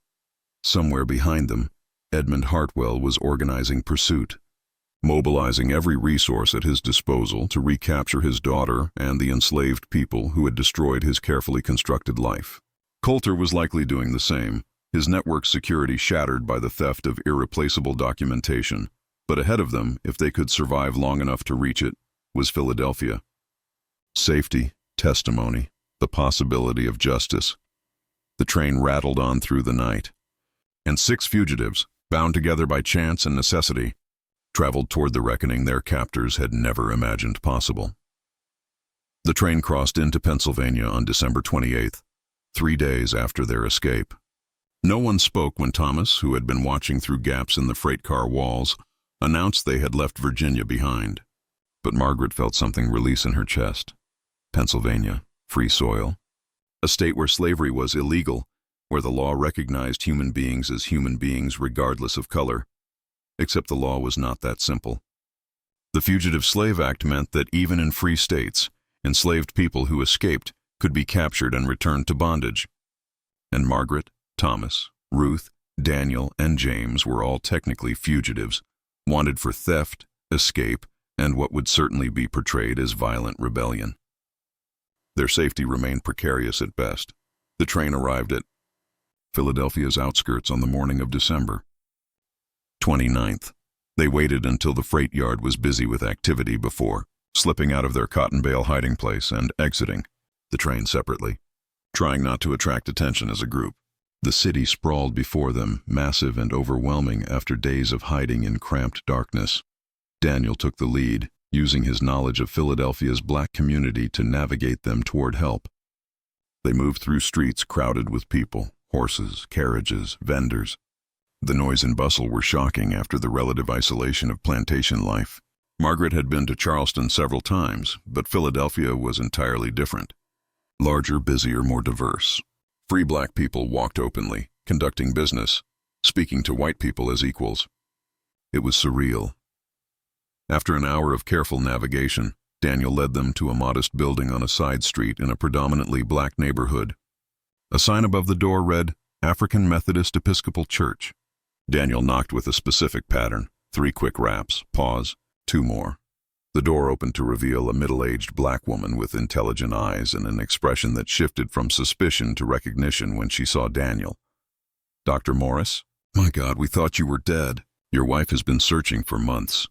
Somewhere behind them, Edmund Hartwell was organizing pursuit, mobilizing every resource at his disposal to recapture his daughter and the enslaved people who had destroyed his carefully constructed life. Coulter was likely doing the same, his network's security shattered by the theft of irreplaceable documentation. But ahead of them, if they could survive long enough to reach it, was Philadelphia. Safety, testimony, the possibility of justice. The train rattled on through the night, and 6 fugitives, bound together by chance and necessity, traveled toward the reckoning their captors had never imagined possible. The train crossed into Pennsylvania on December 28th, 3 days after their escape. No one spoke when Thomas, who had been watching through gaps in the freight car walls, announced they had left Virginia behind. But Margaret felt something release in her chest. Pennsylvania, free soil. A state where slavery was illegal, where the law recognized human beings as human beings regardless of color. Except the law was not that simple. The Fugitive Slave Act meant that even in free states, enslaved people who escaped could be captured and returned to bondage. And Margaret, Thomas, Ruth, Daniel, and James were all technically fugitives, wanted for theft, escape, and what would certainly be portrayed as violent rebellion. Their safety remained precarious at best. The train arrived at Philadelphia's outskirts on the morning of December 29th. They waited until the freight yard was busy with activity before slipping out of their cotton bale hiding place and exiting the train separately, trying not to attract attention as a group. The city sprawled before them, massive and overwhelming after days of hiding in cramped darkness. Daniel took the lead, using his knowledge of Philadelphia's black community to navigate them toward help. They moved through streets crowded with people, horses, carriages, vendors. The noise and bustle were shocking after the relative isolation of plantation life. Margaret had been to Charleston several times, but Philadelphia was entirely different. Larger, busier, more diverse. Free black people walked openly, conducting business, speaking to white people as equals. It was surreal. After an hour of careful navigation, Daniel led them to a modest building on a side street in a predominantly black neighborhood. A sign above the door read, African Methodist Episcopal Church. Daniel knocked with a specific pattern, 3 quick raps, pause, 2 more. The door opened to reveal a middle-aged black woman with intelligent eyes and an expression that shifted from suspicion to recognition when she saw Daniel. Dr. Morris? My God, we thought you were dead. Your wife has been searching for months.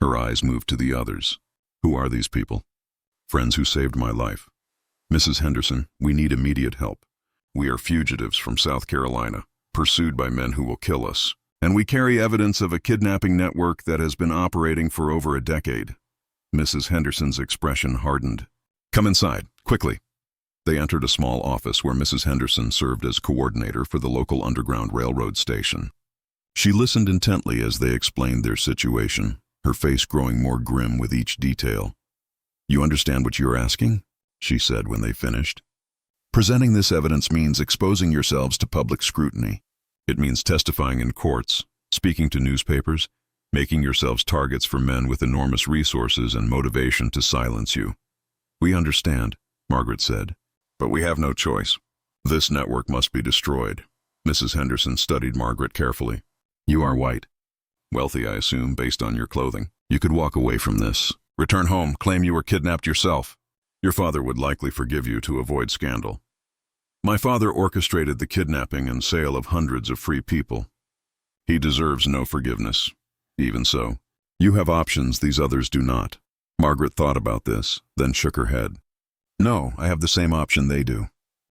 Her eyes moved to the others. Who are these people? Friends who saved my life. Mrs. Henderson, we need immediate help. We are fugitives from South Carolina, pursued by men who will kill us, and we carry evidence of a kidnapping network that has been operating for over a decade. Mrs. Henderson's expression hardened. Come inside, quickly. They entered a small office where Mrs. Henderson served as coordinator for the local Underground Railroad station. She listened intently as they explained their situation, her face growing more grim with each detail. You understand what you're asking? She said when they finished. Presenting this evidence means exposing yourselves to public scrutiny. It means testifying in courts, speaking to newspapers, making yourselves targets for men with enormous resources and motivation to silence you. We understand, Margaret said, but we have no choice. This network must be destroyed. Mrs. Henderson studied Margaret carefully. You are white. Wealthy, I assume, based on your clothing. You could walk away from this. Return home, claim you were kidnapped yourself. Your father would likely forgive you to avoid scandal. My father orchestrated the kidnapping and sale of hundreds of free people. He deserves no forgiveness. Even so, you have options these others do not. Margaret thought about this, then shook her head. No, I have the same option they do.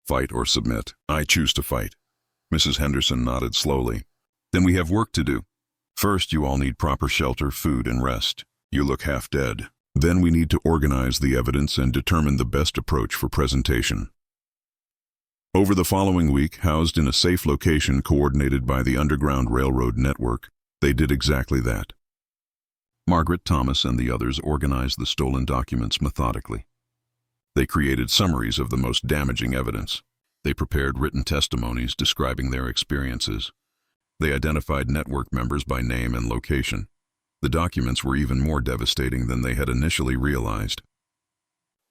Fight or submit. I choose to fight. Mrs. Henderson nodded slowly. Then we have work to do. First, you all need proper shelter, food, and rest. You look half dead. Then we need to organize the evidence and determine the best approach for presentation. Over the following week, housed in a safe location coordinated by the Underground Railroad network, they did exactly that. Margaret, Thomas, and the others organized the stolen documents methodically. They created summaries of the most damaging evidence. They prepared written testimonies describing their experiences. They identified network members by name and location. The documents were even more devastating than they had initially realized.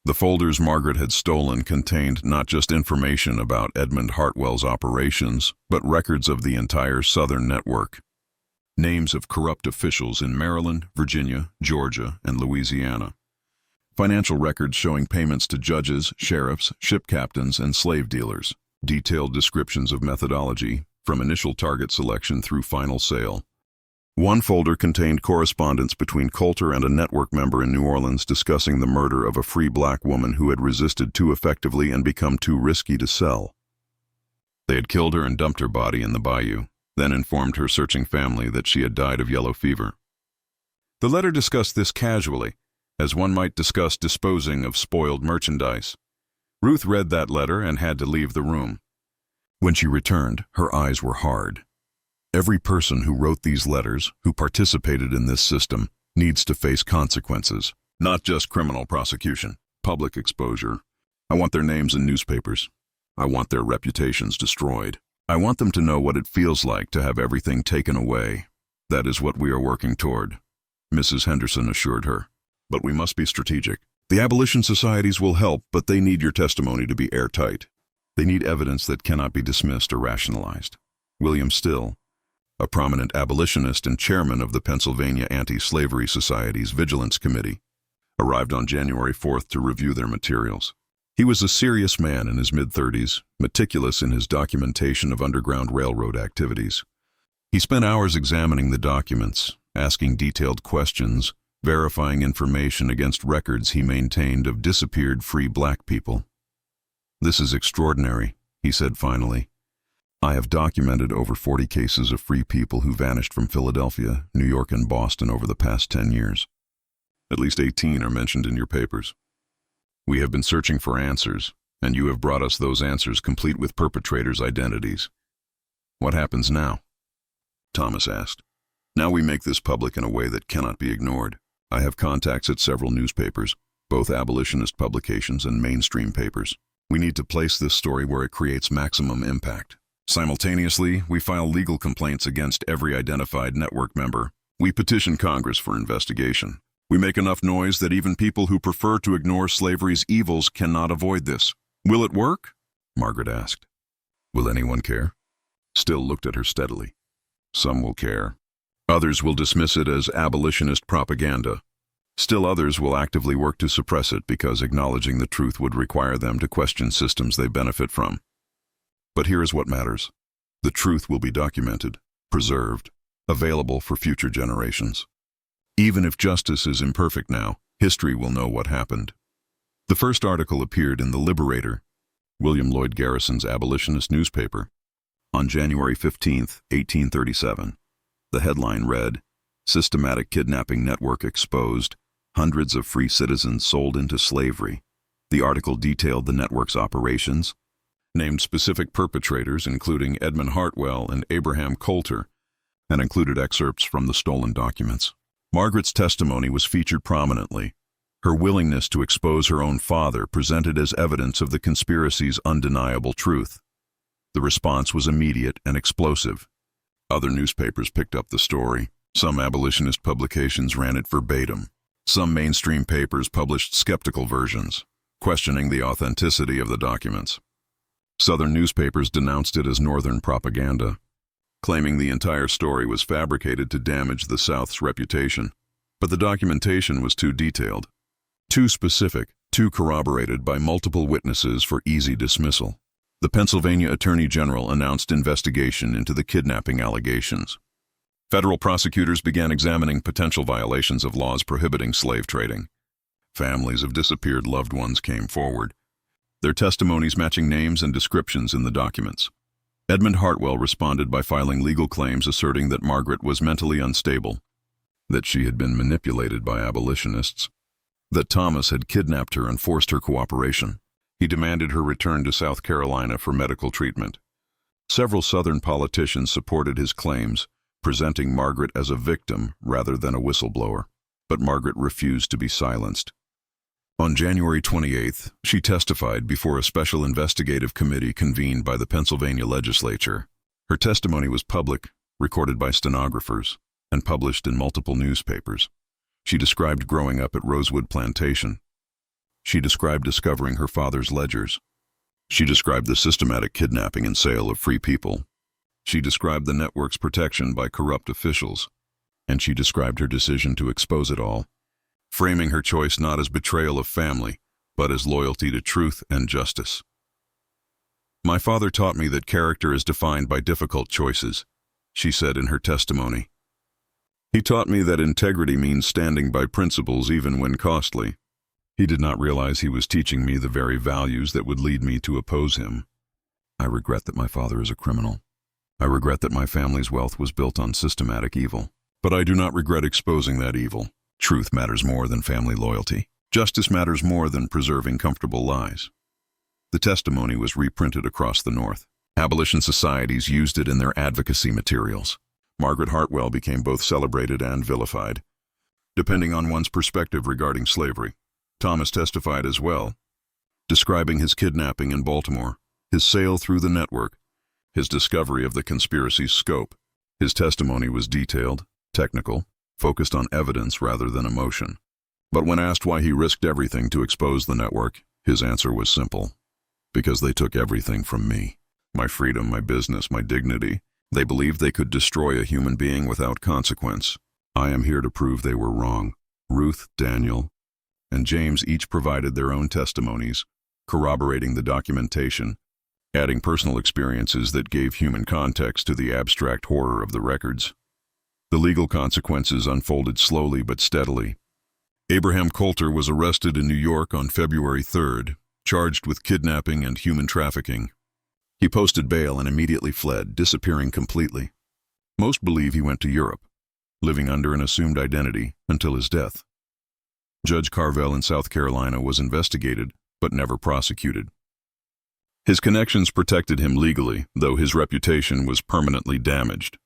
The folders Margaret had stolen contained not just information about Edmund Hartwell's operations, but records of the entire Southern network. Names of corrupt officials in Maryland, Virginia, Georgia, and Louisiana. Financial records showing payments to judges, sheriffs, ship captains, and slave dealers. Detailed descriptions of methodology, from initial target selection through final sale. One folder contained correspondence between Coulter and a network member in New Orleans discussing the murder of a free black woman who had resisted too effectively and become too risky to sell. They had killed her and dumped her body in the bayou, then informed her searching family that she had died of yellow fever. The letter discussed this casually, as one might discuss disposing of spoiled merchandise. Ruth read that letter and had to leave the room. When she returned, her eyes were hard. Every person who wrote these letters, who participated in this system, needs to face consequences, not just criminal prosecution, public exposure. I want their names in newspapers. I want their reputations destroyed. I want them to know what it feels like to have everything taken away. That is what we are working toward, Mrs. Henderson assured her. But we must be strategic. The abolition societies will help, but they need your testimony to be airtight. They need evidence that cannot be dismissed or rationalized. William Still, a prominent abolitionist and chairman of the Pennsylvania Anti-Slavery Society's Vigilance Committee, arrived on January 4th to review their materials. He was a serious man in his mid-30s, meticulous in his documentation of Underground Railroad activities. He spent hours examining the documents, asking detailed questions, verifying information against records he maintained of disappeared free black people. "This is extraordinary," he said finally. "I have documented over 40 cases of free people who vanished from Philadelphia, New York, and Boston over the past 10 years. At least 18 are mentioned in your papers. We have been searching for answers, and you have brought us those answers complete with perpetrators' identities. What happens now?" Thomas asked. "Now we make this public in a way that cannot be ignored. I have contacts at several newspapers, both abolitionist publications and mainstream papers. We need to place this story where it creates maximum impact. Simultaneously, we file legal complaints against every identified network member. We petition Congress for investigation. We make enough noise that even people who prefer to ignore slavery's evils cannot avoid this. Will it work?" Margaret asked. "Will anyone care?" Still looked at her steadily. "Some will care. Others will dismiss it as abolitionist propaganda. Still others will actively work to suppress it because acknowledging the truth would require them to question systems they benefit from. But here is what matters. The truth will be documented, preserved, available for future generations. Even if justice is imperfect now, history will know what happened." The first article appeared in The Liberator, William Lloyd Garrison's abolitionist newspaper, on January 15, 1837. The headline read, "Systematic Kidnapping Network Exposed. Hundreds of free citizens sold into slavery." The article detailed the network's operations, named specific perpetrators including Edmund Hartwell and Abraham Coulter, and included excerpts from the stolen documents. Margaret's testimony was featured prominently. Her willingness to expose her own father presented as evidence of the conspiracy's undeniable truth. The response was immediate and explosive. Other newspapers picked up the story. Some abolitionist publications ran it verbatim. Some mainstream papers published skeptical versions, questioning the authenticity of the documents. Southern newspapers denounced it as Northern propaganda, claiming the entire story was fabricated to damage the South's reputation. But the documentation was too detailed, too specific, too corroborated by multiple witnesses for easy dismissal. The Pennsylvania Attorney General announced investigation into the kidnapping allegations. Federal prosecutors began examining potential violations of laws prohibiting slave trading. Families of disappeared loved ones came forward, their testimonies matching names and descriptions in the documents. Edmund Hartwell responded by filing legal claims asserting that Margaret was mentally unstable, that she had been manipulated by abolitionists, that Thomas had kidnapped her and forced her cooperation. He demanded her return to South Carolina for medical treatment. Several Southern politicians supported his claims, presenting Margaret as a victim rather than a whistleblower. But Margaret refused to be silenced. On January 28th, she testified before a special investigative committee convened by the Pennsylvania legislature. Her testimony was public, recorded by stenographers, and published in multiple newspapers. She described growing up at Rosewood Plantation. She described discovering her father's ledgers. She described the systematic kidnapping and sale of free people. She described the network's protection by corrupt officials. And she described her decision to expose it all, framing her choice not as betrayal of family, but as loyalty to truth and justice. "My father taught me that character is defined by difficult choices," she said in her testimony. "He taught me that integrity means standing by principles even when costly. He did not realize he was teaching me the very values that would lead me to oppose him. I regret that my father is a criminal. I regret that my family's wealth was built on systematic evil. But I do not regret exposing that evil. Truth matters more than family loyalty. Justice matters more than preserving comfortable lies." The testimony was reprinted across the North. Abolition societies used it in their advocacy materials. Margaret Hartwell became both celebrated and vilified, depending on one's perspective regarding slavery. Thomas testified as well, describing his kidnapping in Baltimore, his sale through the network, his discovery of the conspiracy's scope. His testimony was detailed, technical, focused on evidence rather than emotion. But when asked why he risked everything to expose the network, his answer was simple. Because they took everything from me. My freedom, my business, my dignity. They believed they could destroy a human being without consequence. I am here to prove they were wrong. Ruth, Daniel, and James each provided their own testimonies, corroborating the documentation, adding personal experiences that gave human context to the abstract horror of the records. The legal consequences unfolded slowly but steadily. Abraham Coulter was arrested in New York on February 3rd, charged with kidnapping and human trafficking. He posted bail and immediately fled, disappearing completely. Most believe he went to Europe, living under an assumed identity until his death. Judge Carvell in South Carolina was investigated, but never prosecuted. His connections protected him legally, though his reputation was permanently damaged.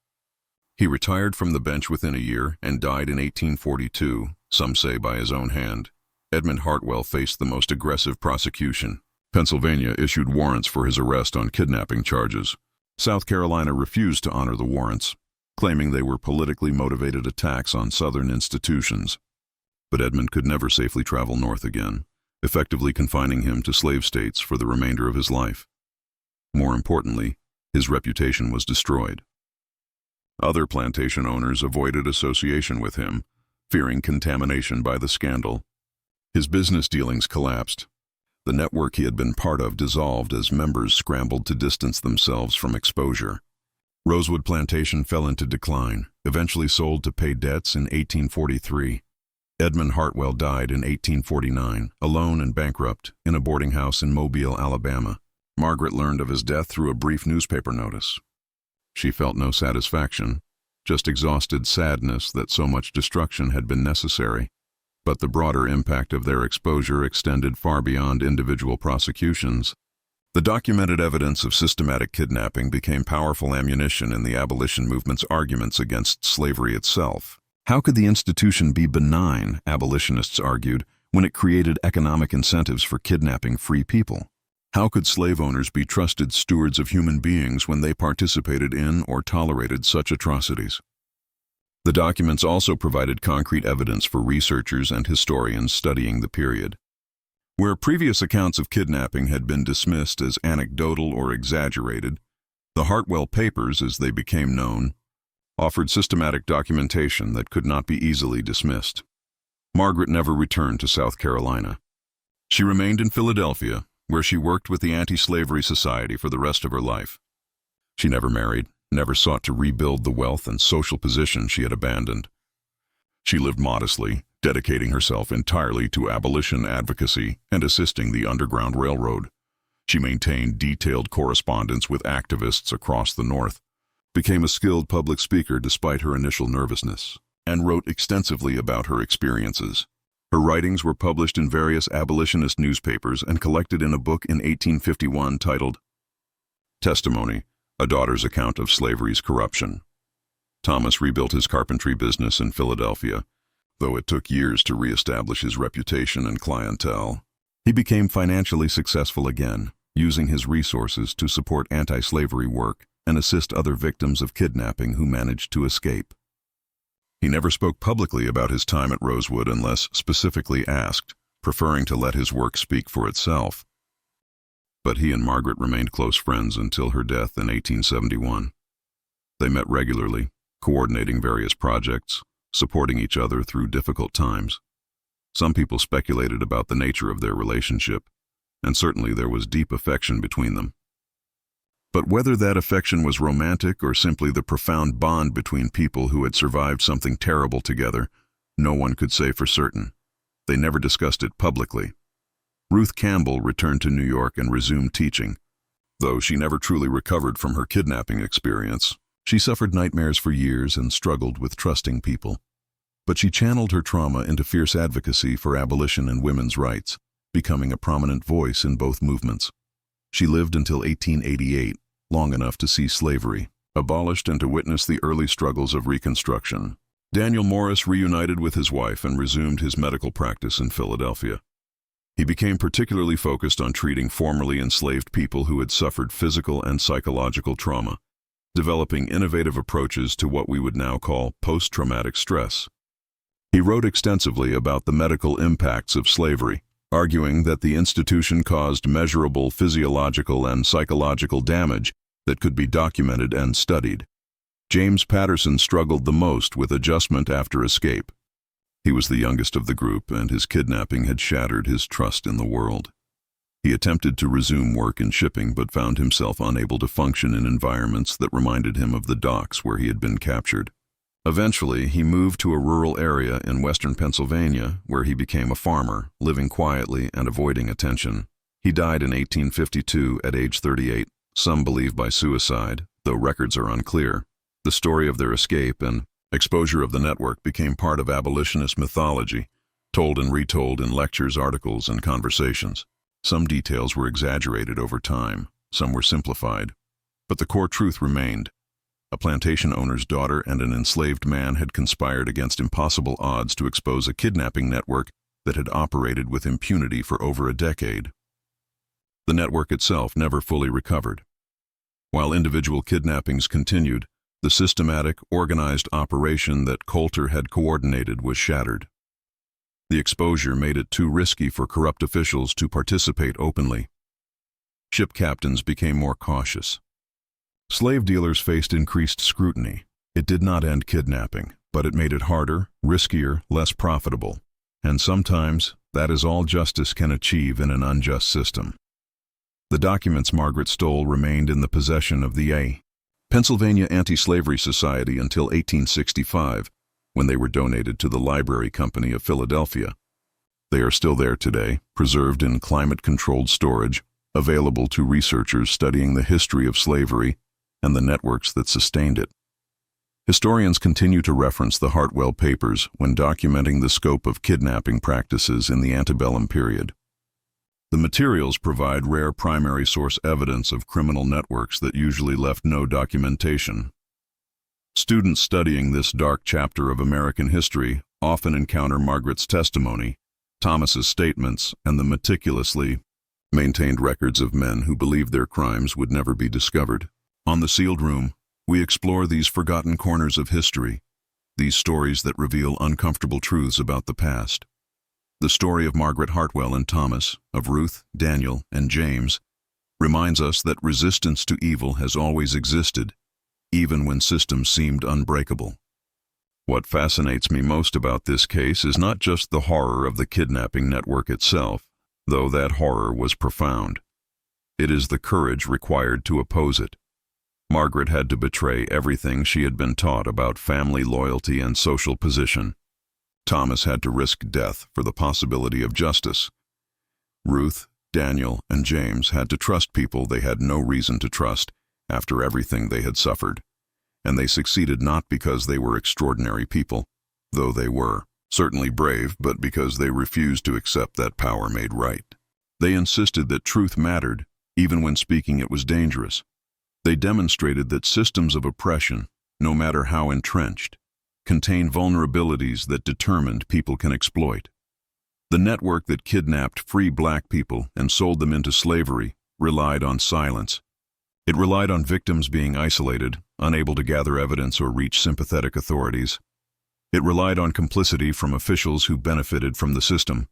He retired from the bench within a year and died in 1842, some say by his own hand. Edmund Hartwell faced the most aggressive prosecution. Pennsylvania issued warrants for his arrest on kidnapping charges. South Carolina refused to honor the warrants, claiming they were politically motivated attacks on Southern institutions. But Edmund could never safely travel north again, effectively confining him to slave states for the remainder of his life. More importantly, his reputation was destroyed. Other plantation owners avoided association with him, fearing contamination by the scandal. His business dealings collapsed. The network he had been part of dissolved as members scrambled to distance themselves from exposure. Rosewood Plantation fell into decline, eventually sold to pay debts in 1843. Edmund Hartwell died in 1849, alone and bankrupt, in a boarding house in Mobile, Alabama. Margaret learned of his death through a brief newspaper notice. She felt no satisfaction, just exhausted sadness that so much destruction had been necessary. But the broader impact of their exposure extended far beyond individual prosecutions. The documented evidence of systematic kidnapping became powerful ammunition in the abolition movement's arguments against slavery itself. How could the institution be benign, abolitionists argued, when it created economic incentives for kidnapping free people? How could slave owners be trusted stewards of human beings when they participated in or tolerated such atrocities? The documents also provided concrete evidence for researchers and historians studying the period. Where previous accounts of kidnapping had been dismissed as anecdotal or exaggerated, the Hartwell Papers, as they became known, offered systematic documentation that could not be easily dismissed. Margaret never returned to South Carolina. She remained in Philadelphia, where she worked with the Anti-Slavery Society for the rest of her life. She never married, never sought to rebuild the wealth and social position she had abandoned. She lived modestly, dedicating herself entirely to abolition advocacy and assisting the Underground Railroad. She maintained detailed correspondence with activists across the North, became a skilled public speaker despite her initial nervousness, and wrote extensively about her experiences. Her writings were published in various abolitionist newspapers and collected in a book in 1851 titled Testimony, A Daughter's Account of Slavery's Corruption. Thomas rebuilt his carpentry business in Philadelphia, though it took years to reestablish his reputation and clientele. He became financially successful again, using his resources to support anti-slavery work and assist other victims of kidnapping who managed to escape. He never spoke publicly about his time at Rosewood unless specifically asked, preferring to let his work speak for itself. But he and Margaret remained close friends until her death in 1871. They met regularly, coordinating various projects, supporting each other through difficult times. Some people speculated about the nature of their relationship, and certainly there was deep affection between them. But whether that affection was romantic or simply the profound bond between people who had survived something terrible together, no one could say for certain. They never discussed it publicly. Ruth Campbell returned to New York and resumed teaching. Though she never truly recovered from her kidnapping experience, she suffered nightmares for years and struggled with trusting people. But she channeled her trauma into fierce advocacy for abolition and women's rights, becoming a prominent voice in both movements. She lived until 1888, long enough to see slavery abolished and to witness the early struggles of Reconstruction. Daniel Morris reunited with his wife and resumed his medical practice in Philadelphia. He became particularly focused on treating formerly enslaved people who had suffered physical and psychological trauma, developing innovative approaches to what we would now call post-traumatic stress. He wrote extensively about the medical impacts of slavery, arguing that the institution caused measurable physiological and psychological damage that could be documented and studied. James Patterson struggled the most with adjustment after escape. He was the youngest of the group, and his kidnapping had shattered his trust in the world. He attempted to resume work in shipping, but found himself unable to function in environments that reminded him of the docks where he had been captured. Eventually, he moved to a rural area in western Pennsylvania, where he became a farmer, living quietly and avoiding attention. He died in 1852 at age 38, some believe by suicide, though records are unclear. The story of their escape and exposure of the network became part of abolitionist mythology, told and retold in lectures, articles, and conversations. Some details were exaggerated over time, some were simplified, but the core truth remained. A plantation owner's daughter and an enslaved man had conspired against impossible odds to expose a kidnapping network that had operated with impunity for over a decade. The network itself never fully recovered. While individual kidnappings continued, the systematic, organized operation that Coulter had coordinated was shattered. The exposure made it too risky for corrupt officials to participate openly. Ship captains became more cautious. Slave dealers faced increased scrutiny. It did not end kidnapping, but it made it harder, riskier, less profitable. And sometimes, that is all justice can achieve in an unjust system. The documents Margaret stole remained in the possession of the Pennsylvania Anti-Slavery Society until 1865, when they were donated to the Library Company of Philadelphia. They are still there today, preserved in climate-controlled storage, available to researchers studying the history of slavery and the networks that sustained it. Historians continue to reference the Hartwell papers when documenting the scope of kidnapping practices in the antebellum period. The materials provide rare primary source evidence of criminal networks that usually left no documentation. Students studying this dark chapter of American history often encounter Margaret's testimony, Thomas's statements, and the meticulously maintained records of men who believed their crimes would never be discovered. On The Sealed Room, we explore these forgotten corners of history, these stories that reveal uncomfortable truths about the past. The story of Margaret Hartwell and Thomas, of Ruth, Daniel, and James, reminds us that resistance to evil has always existed, even when systems seemed unbreakable. What fascinates me most about this case is not just the horror of the kidnapping network itself, though that horror was profound. It is the courage required to oppose it. Margaret had to betray everything she had been taught about family loyalty and social position. Thomas had to risk death for the possibility of justice. Ruth, Daniel, and James had to trust people they had no reason to trust after everything they had suffered. And they succeeded not because they were extraordinary people, though they were, certainly brave, but because they refused to accept that power made right. They insisted that truth mattered, even when speaking it was dangerous. They demonstrated that systems of oppression, no matter how entrenched, contain vulnerabilities that determined people can exploit. The network that kidnapped free black people and sold them into slavery relied on silence. It relied on victims being isolated, unable to gather evidence or reach sympathetic authorities. It relied on complicity from officials who benefited from the system.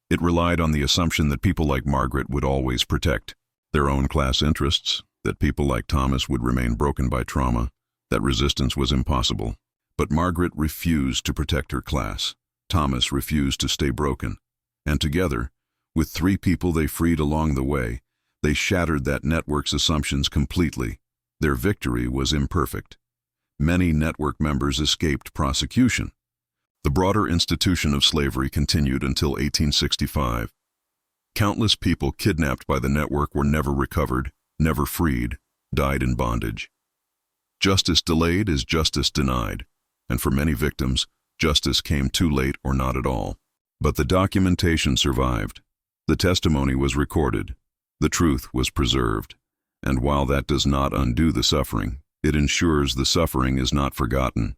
It relied on the assumption that people like Margaret would always protect their own class interests, that people like Thomas would remain broken by trauma, that resistance was impossible. But Margaret refused to protect her class. Thomas refused to stay broken. And together, with 3 people they freed along the way, they shattered that network's assumptions completely. Their victory was imperfect. Many network members escaped prosecution. The broader institution of slavery continued until 1865. Countless people kidnapped by the network were never recovered, never freed, died in bondage. Justice delayed is justice denied, and for many victims, justice came too late or not at all. But the documentation survived. The testimony was recorded. The truth was preserved. And while that does not undo the suffering, it ensures the suffering is not forgotten.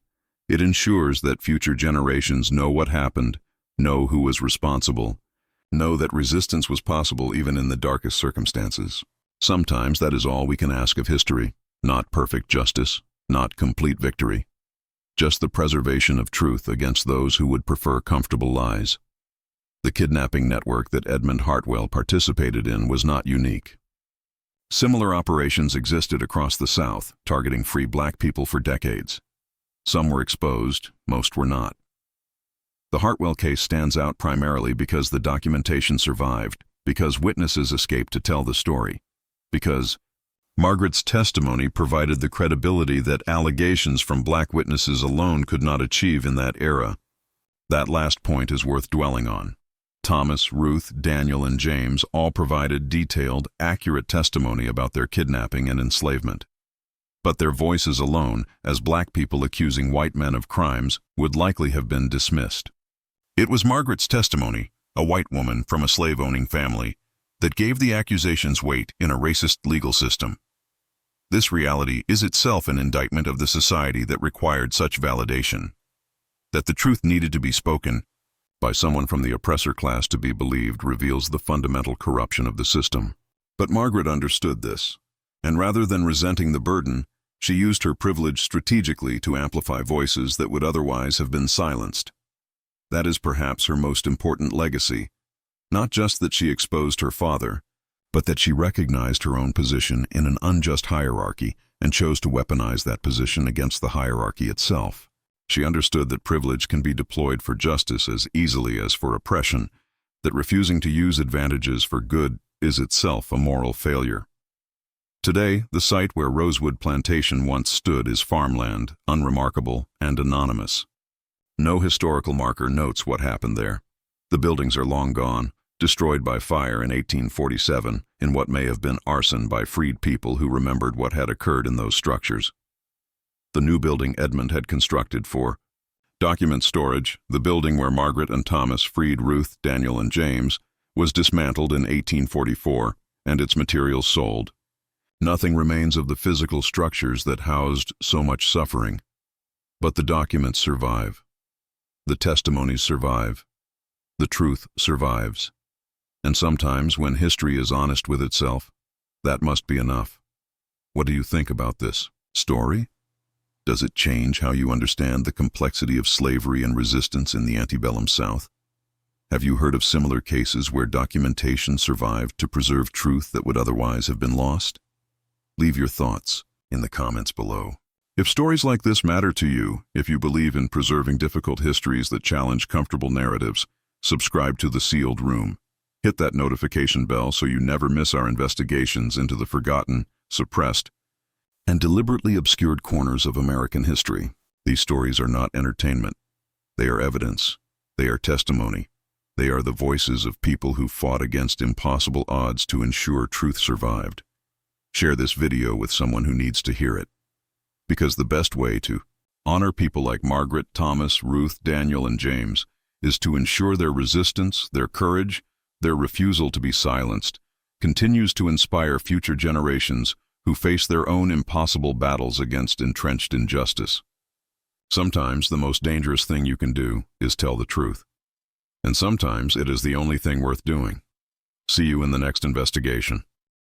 It ensures that future generations know what happened, know who was responsible, know that resistance was possible even in the darkest circumstances. Sometimes that is all we can ask of history, not perfect justice, not complete victory. just the preservation of truth against those who would prefer comfortable lies. The kidnapping network that Edmund Hartwell participated in was not unique. Similar operations existed across the South, targeting free black people for decades. Some were exposed, most were not. The Hartwell case stands out primarily because the documentation survived, because witnesses escaped to tell the story, because Margaret's testimony provided the credibility that allegations from black witnesses alone could not achieve in that era. That last point is worth dwelling on. Thomas, Ruth, Daniel, and James all provided detailed, accurate testimony about their kidnapping and enslavement. But their voices alone, as black people accusing white men of crimes, would likely have been dismissed. It was Margaret's testimony, a white woman from a slave-owning family, that gave the accusations weight in a racist legal system. This reality is itself an indictment of the society that required such validation. That the truth needed to be spoken by someone from the oppressor class to be believed reveals the fundamental corruption of the system. But Margaret understood this, and rather than resenting the burden, she used her privilege strategically to amplify voices that would otherwise have been silenced. That is perhaps her most important legacy, not just that she exposed her father, but that she recognized her own position in an unjust hierarchy and chose to weaponize that position against the hierarchy itself. She understood that privilege can be deployed for justice as easily as for oppression, that refusing to use advantages for good is itself a moral failure. Today, the site where Rosewood Plantation once stood is farmland, unremarkable, and anonymous. No historical marker notes what happened there. The buildings are long gone, destroyed by fire in 1847 in what may have been arson by freed people who remembered what had occurred in those structures. The new building Edmund had constructed for document storage, the building where Margaret and Thomas freed Ruth, Daniel, and James, was dismantled in 1844 and its materials sold. Nothing remains of the physical structures that housed so much suffering. But the documents survive. The testimonies survive. The truth survives. And sometimes, when history is honest with itself, that must be enough. What do you think about this story? Does it change how you understand the complexity of slavery and resistance in the antebellum South? Have you heard of similar cases where documentation survived to preserve truth that would otherwise have been lost? Leave your thoughts in the comments below. If stories like this matter to you, if you believe in preserving difficult histories that challenge comfortable narratives, subscribe to The Sealed Room. Hit that notification bell so you never miss our investigations into the forgotten, suppressed, and deliberately obscured corners of American history. These stories are not entertainment. They are evidence. They are testimony. They are the voices of people who fought against impossible odds to ensure truth survived. Share this video with someone who needs to hear it. Because the best way to honor people like Margaret, Thomas, Ruth, Daniel, and James is to ensure their resistance, their courage, their refusal to be silenced, continues to inspire future generations who face their own impossible battles against entrenched injustice. Sometimes the most dangerous thing you can do is tell the truth. And sometimes it is the only thing worth doing. See you in the next investigation.